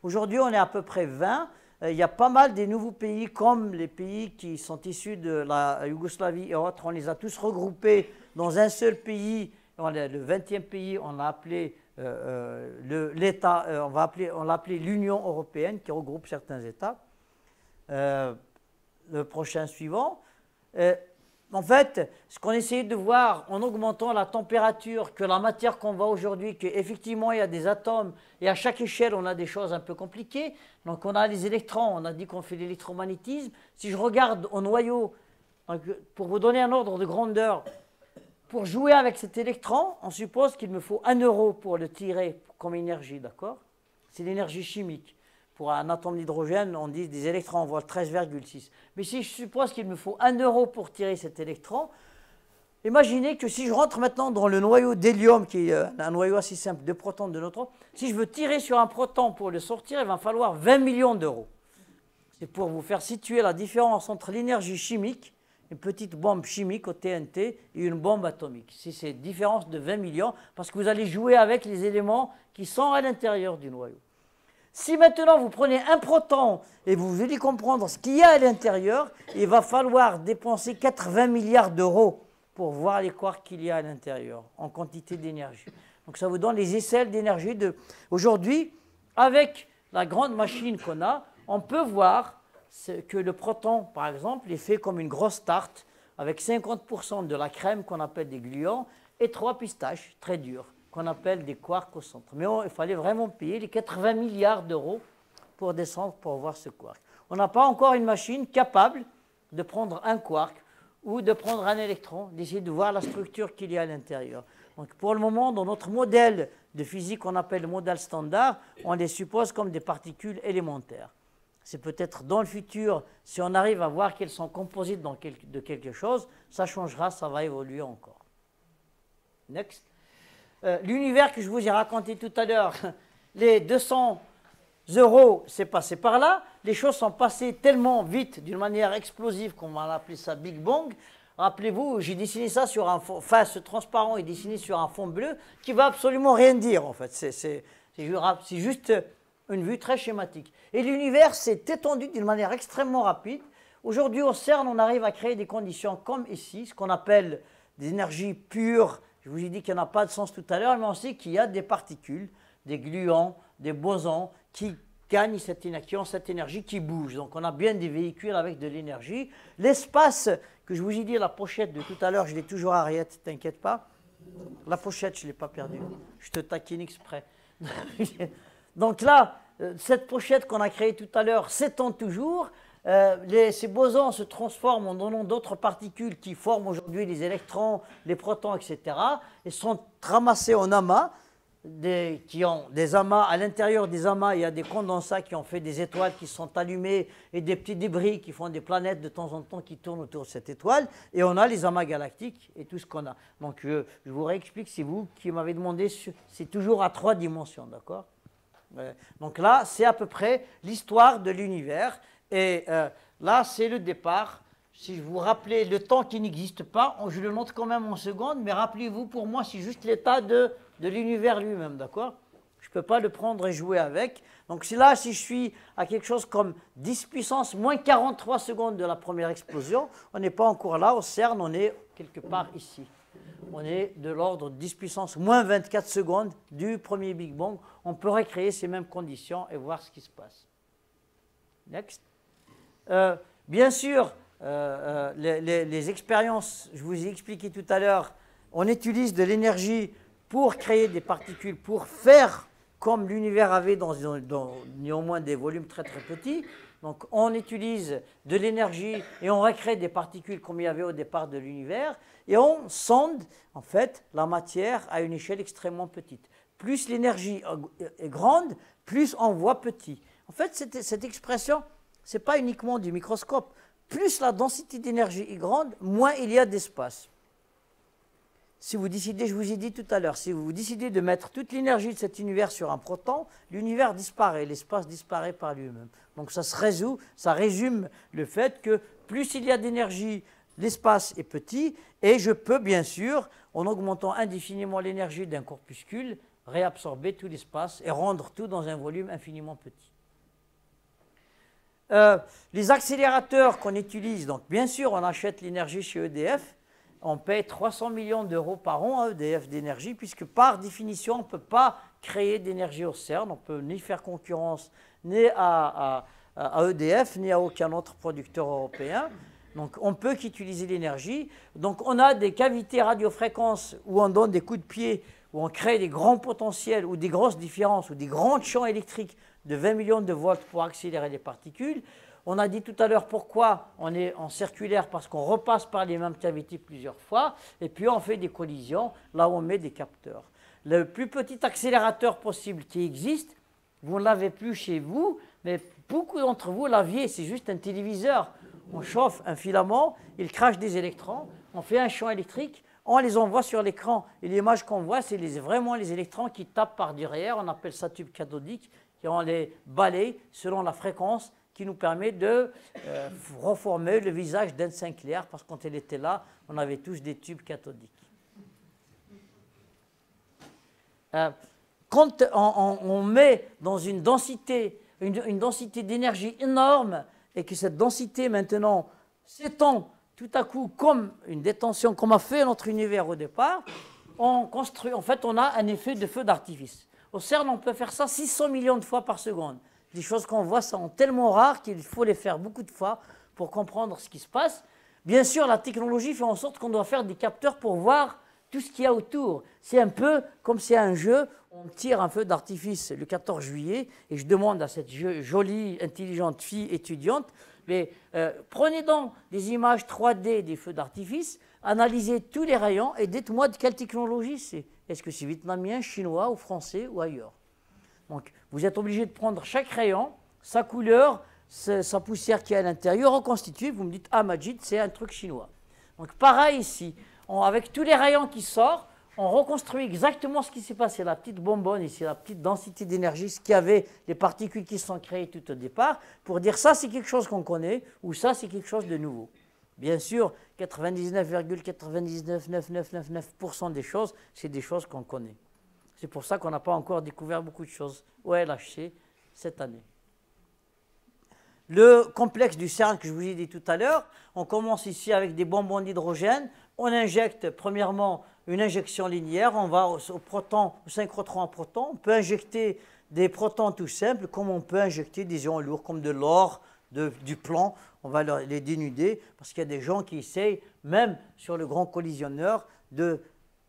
Aujourd'hui, on est à peu près 20. Il y a pas mal des nouveaux pays, comme les pays qui sont issus de la Yougoslavie et autres. On les a tous regroupés dans un seul pays. Le 20e pays, on l'a appelé l'État, on l'a appelé l'Union européenne, qui regroupe certains États. Le prochain suivant. En fait, ce qu'on essayait de voir en augmentant la température, que la matière qu'on voit aujourd'hui, qu'effectivement il y a des atomes, et à chaque échelle on a des choses un peu compliquées. Donc on a les électrons, on a dit qu'on fait l'électromagnétisme. Si je regarde au noyau, donc, pour vous donner un ordre de grandeur, pour jouer avec cet électron, on suppose qu'il me faut 1 euro pour le tirer comme énergie, d'accord? C'est l'énergie chimique. Pour un atome d'hydrogène, on dit des électrons envoient 13,6. Mais si je suppose qu'il me faut 1 euro pour tirer cet électron, imaginez que si je rentre maintenant dans le noyau d'hélium, qui est un noyau assez simple, 2 protons, 2 neutrons, si je veux tirer sur un proton pour le sortir, il va falloir 20 millions d'euros. C'est pour vous faire situer la différence entre l'énergie chimique, une petite bombe chimique au TNT, et une bombe atomique. C'est cette différence de 20 millions, parce que vous allez jouer avec les éléments qui sont à l'intérieur du noyau. Si maintenant vous prenez un proton et vous voulez comprendre ce qu'il y a à l'intérieur, il va falloir dépenser 80 milliards d'euros pour voir les quarks qu'il y a à l'intérieur en quantité d'énergie. Donc ça vous donne les échelles d'énergie. Aujourd'hui, avec la grande machine qu'on a, on peut voir que le proton, par exemple, est fait comme une grosse tarte avec 50% de la crème qu'on appelle des gluants et 3 pistaches très dures, qu'on appelle des quarks au centre. Mais il fallait vraiment payer les 80 milliards d'euros pour descendre pour voir ce quark. On n'a pas encore une machine capable de prendre un quark ou de prendre un électron, d'essayer de voir la structure qu'il y a à l'intérieur. Donc pour le moment, dans notre modèle de physique qu'on appelle le modèle standard, on les suppose comme des particules élémentaires. C'est peut-être dans le futur, si on arrive à voir qu'elles sont composites de quelque chose, ça changera, ça va évoluer encore. Next. L'univers que je vous ai raconté tout à l'heure, les 200 euros, c'est passé par là. Les choses sont passées tellement vite, d'une manière explosive, qu'on va appeler ça Big Bang. Rappelez-vous, j'ai dessiné ça sur un fond, enfin ce transparent est dessiné sur un fond bleu, qui ne va absolument rien dire en fait. C'est juste une vue très schématique. Et l'univers s'est étendu d'une manière extrêmement rapide. Aujourd'hui au CERN, on arrive à créer des conditions comme ici, ce qu'on appelle des énergies pures. Je vous ai dit qu'il n'y en a pas de sens tout à l'heure, mais on sait qu'il y a des particules, des gluons, des bosons qui gagnent cette énergie, qui bouge. Donc on a bien des véhicules avec de l'énergie. L'espace, que je vous ai dit, la pochette de tout à l'heure, je l'ai toujours à Ariette, t'inquiète pas. La pochette, je ne l'ai pas perdue. Je te taquine exprès. Donc là, cette pochette qu'on a créée tout à l'heure s'étend toujours. Ces bosons se transforment en donnant d'autres particules qui forment aujourd'hui les électrons, les protons, etc. et sont ramassés en amas, qui ont des amas. À l'intérieur des amas, il y a des condensats qui ont fait des étoiles qui sont allumées et des petits débris qui font des planètes de temps en temps qui tournent autour de cette étoile. Et on a les amas galactiques et tout ce qu'on a. Donc je vous réexplique, c'est vous qui m'avez demandé, c'est toujours à 3 dimensions, d'accord? Donc là, c'est à peu près l'histoire de l'univers. Et là, c'est le départ. Si je vous rappelez le temps qui n'existe pas, je le montre quand même en secondes, mais rappelez-vous, pour moi, c'est juste l'état de l'univers lui-même, d'accord? Je ne peux pas le prendre et jouer avec. Donc c'est là, si je suis à quelque chose comme 10 puissance moins 43 secondes de la première explosion, on n'est pas encore là, au CERN, on est quelque part ici. On est de l'ordre de 10 puissance moins 24 secondes du premier Big Bang. On peut recréer ces mêmes conditions et voir ce qui se passe. Next. Bien sûr, les expériences, je vous ai expliqué tout à l'heure, on utilise de l'énergie pour créer des particules, pour faire comme l'univers avait dans néanmoins des volumes très très petits. Donc on utilise de l'énergie et on recrée des particules comme il y avait au départ de l'univers et on sonde en fait la matière à une échelle extrêmement petite. Plus l'énergie est grande, plus on voit petit. En fait, cette expression, ce n'est pas uniquement du microscope. Plus la densité d'énergie est grande, moins il y a d'espace. Si vous décidez, je vous ai dit tout à l'heure, si vous décidez de mettre toute l'énergie de cet univers sur un proton, l'univers disparaît, l'espace disparaît par lui-même. Donc ça résume le fait que plus il y a d'énergie, l'espace est petit, et je peux bien sûr, en augmentant indéfiniment l'énergie d'un corpuscule, réabsorber tout l'espace et rendre tout dans un volume infiniment petit. Les accélérateurs qu'on utilise, donc bien sûr on achète l'énergie chez EDF, on paye 300 millions d'euros par an à EDF d'énergie, puisque par définition on ne peut pas créer d'énergie au CERN, on ne peut ni faire concurrence ni à EDF, ni à aucun autre producteur européen. Donc on ne peut qu'utiliser l'énergie. Donc on a des cavités radiofréquences où on donne des coups de pied, où on crée des grands potentiels, ou des grosses différences, ou des grands champs électriques de 20 millions de volts pour accélérer les particules. On a dit tout à l'heure pourquoi on est en circulaire, parce qu'on repasse par les mêmes cavités plusieurs fois, et puis on fait des collisions, là où on met des capteurs. Le plus petit accélérateur possible qui existe, vous ne l'avez plus chez vous, mais beaucoup d'entre vous l'aviez, c'est juste un téléviseur. On chauffe un filament, il crache des électrons, on fait un champ électrique, on les envoie sur l'écran. Et l'image qu'on voit, c'est vraiment les électrons qui tapent par derrière, on appelle ça tube cathodique, et on les balaye selon la fréquence qui nous permet de reformer le visage d'Anne Sinclair, parce que quand elle était là, on avait tous des tubes cathodiques. Quand on met dans une densité d'énergie énorme, et que cette densité maintenant s'étend tout à coup comme une détention, comme a fait notre univers au départ, on construit, en fait on a un effet de feu d'artifice. Au CERN, on peut faire ça 600 millions de fois par seconde. Les choses qu'on voit sont tellement rares qu'il faut les faire beaucoup de fois pour comprendre ce qui se passe. Bien sûr, la technologie fait en sorte qu'on doit faire des capteurs pour voir tout ce qu'il y a autour. C'est un peu comme c'est un jeu, on tire un feu d'artifice le 14 juillet et je demande à cette jolie, intelligente fille étudiante, mais prenez donc des images 3D des feux d'artifice, analysez tous les rayons et dites-moi de quelle technologie c'est. Est-ce que c'est vietnamien, chinois ou français ou ailleurs? Donc, vous êtes obligé de prendre chaque rayon, sa couleur, sa poussière qui est à l'intérieur, reconstituée. Vous me dites, ah, Majid, c'est un truc chinois. Donc, pareil ici. Avec tous les rayons qui sortent, on reconstruit exactement ce qui s'est passé. La petite bonbonne ici, la petite densité d'énergie, ce qu'il y avait, les particules qui se sont créées tout au départ, pour dire ça, c'est quelque chose qu'on connaît, ou ça, c'est quelque chose de nouveau. Bien sûr, 99,99999% des choses, c'est des choses qu'on connaît. C'est pour ça qu'on n'a pas encore découvert beaucoup de choses au LHC cette année. Le complexe du CERN que je vous ai dit tout à l'heure, on commence ici avec des bonbons d'hydrogène. On injecte premièrement une injection linéaire, on va au proton, au synchrotron à proton. On peut injecter des protons tout simples, comme on peut injecter des ions lourds, comme de l'or, du plomb. On va les dénuder, parce qu'il y a des gens qui essayent, même sur le grand collisionneur,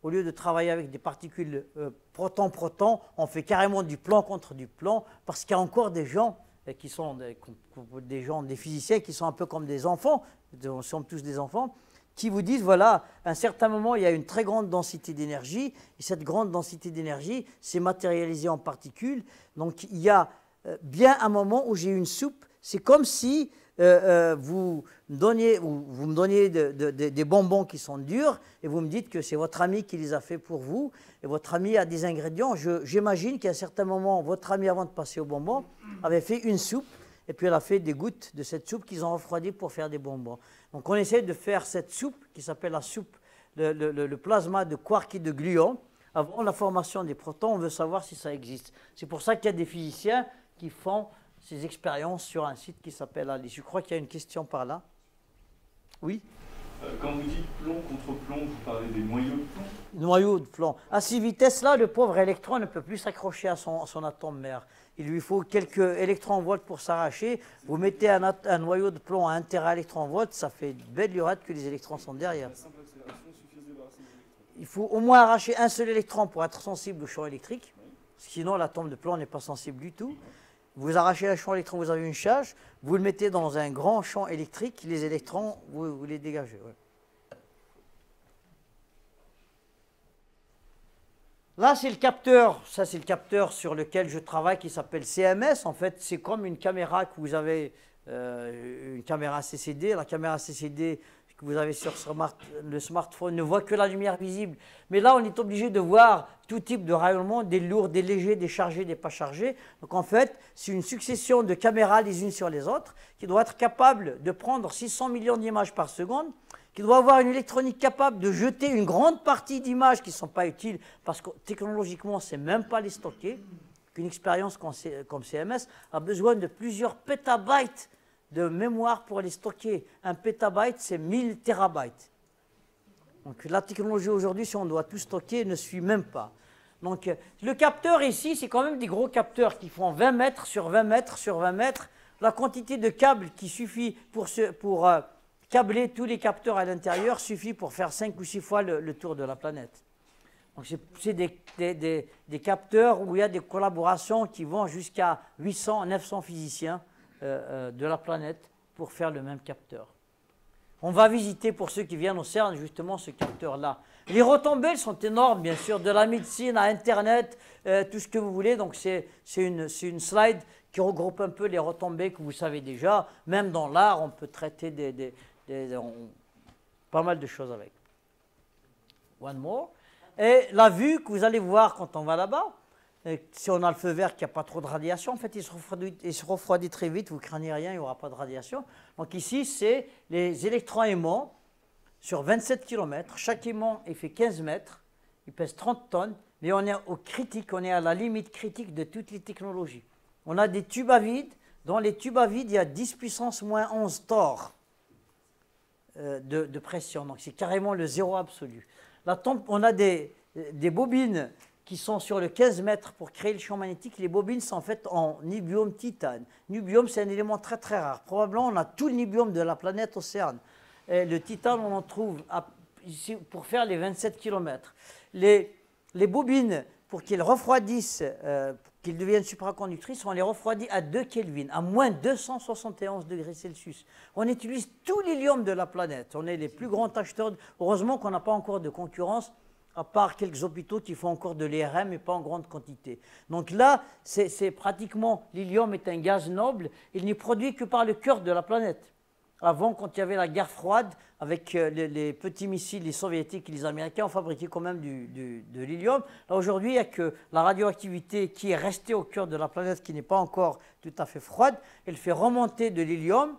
au lieu de travailler avec des particules proton-proton, on fait carrément du plomb contre du plomb, parce qu'il y a encore des gens qui sont des physiciens qui sont un peu comme des enfants, nous sommes tous des enfants, qui vous disent, voilà, à un certain moment, il y a une très grande densité d'énergie, et cette grande densité d'énergie s'est matérialisée en particules. Donc, il y a bien un moment où j'ai une soupe, c'est comme si vous me donniez des bonbons qui sont durs et vous me dites que c'est votre ami qui les a fait pour vous et votre ami a des ingrédients. J'imagine qu'à un certain moment, votre ami, avant de passer aux bonbons, avait fait une soupe et puis elle a fait des gouttes de cette soupe qu'ils ont refroidi pour faire des bonbons. Donc on essaie de faire cette soupe qui s'appelle la soupe, le plasma de quark et de gluon. Avant la formation des protons, on veut savoir si ça existe. C'est pour ça qu'il y a des physiciens qui font ces expériences sur un site qui s'appelle Alice. Je crois qu'il y a une question par là. Oui? Quand vous dites plomb contre plomb, vous parlez des noyaux de plomb? Noyaux de plomb. À ces vitesses-là, le pauvre électron ne peut plus s'accrocher à son atome mère. il lui faut quelques électronvolts pour s'arracher. Vous mettez un noyau de plomb à 1 téraélectronvolt, ça fait une belle lurette que les électrons sont derrière. Il faut au moins arracher un seul électron pour être sensible au champ électrique. Sinon, l'atome de plomb n'est pas sensible du tout. Vous arrachez un champ électron, vous avez une charge, vous le mettez dans un grand champ électrique, les électrons, vous les dégagez. Ouais. Là, c'est le capteur. Ça, c'est le capteur sur lequel je travaille qui s'appelle CMS. En fait, c'est comme une caméra que vous avez, une caméra CCD. La caméra CCD que vous avez sur le smartphone ne voit que la lumière visible. Mais là, on est obligé de voir tout type de rayonnement, des lourds, des légers, des chargés, des pas chargés. Donc, en fait, c'est une succession de caméras les unes sur les autres qui doit être capable de prendre 600 millions d'images par seconde, qui doit avoir une électronique capable de jeter une grande partie d'images qui ne sont pas utiles, parce que technologiquement, on ne sait même pas les stocker, qu'une expérience comme CMS a besoin de plusieurs pétabytes de mémoire pour les stocker. Un pétabyte, c'est 1000 terabytes. Donc la technologie aujourd'hui, si on doit tout stocker, ne suit même pas. Donc le capteur ici, c'est quand même des gros capteurs qui font 20 mètres sur 20 mètres sur 20 mètres. La quantité de câbles qui suffit pour câbler tous les capteurs à l'intérieur suffit pour faire 5 ou 6 fois le tour de la planète. Donc c'est des capteurs où il y a des collaborations qui vont jusqu'à 800, 900 physiciens de la planète pour faire le même capteur. On va visiter pour ceux qui viennent au CERN justement ce capteur-là. Les retombées sont énormes, bien sûr, de la médecine à Internet, tout ce que vous voulez. Donc c'est une slide qui regroupe un peu les retombées que vous savez déjà. Même dans l'art, on peut traiter pas mal de choses avec. One more. Et la vue que vous allez voir quand on va là-bas, si on a le feu vert, qu'il n'y a pas trop de radiation, en fait, il se refroidit très vite, vous ne craignez rien, il n'y aura pas de radiation. Donc ici, c'est les électrons aimants sur 27 km. Chaque aimant, il fait 15 mètres, il pèse 30 tonnes, mais on est au critique, on est à la limite critique de toutes les technologies. On a des tubes à vide. Dans les tubes à vide, il y a 10 puissance moins 11 torr de pression. Donc c'est carrément le zéro absolu. On a des bobines qui sont sur le 15 mètres pour créer le champ magnétique. Les bobines sont faites en nibium titane. Nibium, c'est un élément très très rare. Probablement, on a tout le nibium de la planète au CERN. Et le titane, on en trouve ici pour faire les 27 km. Les bobines, pour qu'ils refroidissent, qu'ils deviennent supraconductrices, on les refroidit à 2 Kelvin, à moins 271 degrés Celsius. On utilise tout l'hélium de la planète. On est les plus grands acheteurs. Heureusement qu'on n'a pas encore de concurrence, à part quelques hôpitaux qui font encore de l'IRM, mais pas en grande quantité. Donc là, c'est pratiquement, l'hélium est un gaz noble, il n'est produit que par le cœur de la planète. Avant, quand il y avait la guerre froide, avec les petits missiles, les soviétiques et les américains ont fabriqué quand même de l'hélium. Là, aujourd'hui, il n'y a que la radioactivité qui est restée au cœur de la planète, qui n'est pas encore tout à fait froide. Elle fait remonter de l'hélium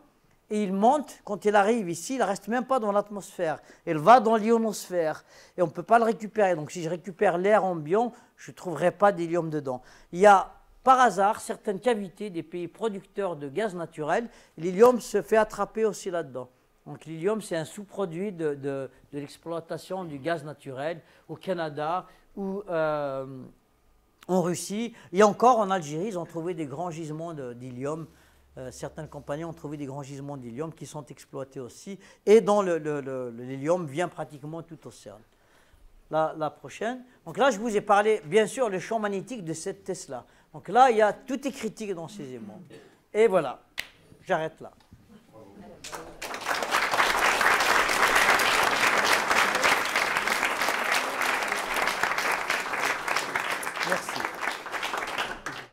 et il monte. Quand il arrive ici, il ne reste même pas dans l'atmosphère. Elle va dans l'ionosphère et on ne peut pas le récupérer. Donc, si je récupère l'air ambiant, je ne trouverai pas d'hélium dedans. Il y a par hasard certaines cavités des pays producteurs de gaz naturel. L'hélium se fait attraper aussi là-dedans. Donc l'hélium, c'est un sous-produit de l'exploitation du gaz naturel au Canada ou en Russie. Et encore en Algérie, ils ont trouvé des grands gisements d'hélium. Certaines compagnies ont trouvé des grands gisements d'hélium qui sont exploités aussi. Et dont l'hélium vient pratiquement tout au CERN. La prochaine. Donc là, je vous ai parlé, bien sûr, le champ magnétique de cette Tesla. Donc là, tout est critique dans ces aimants. Et voilà, j'arrête là. Merci.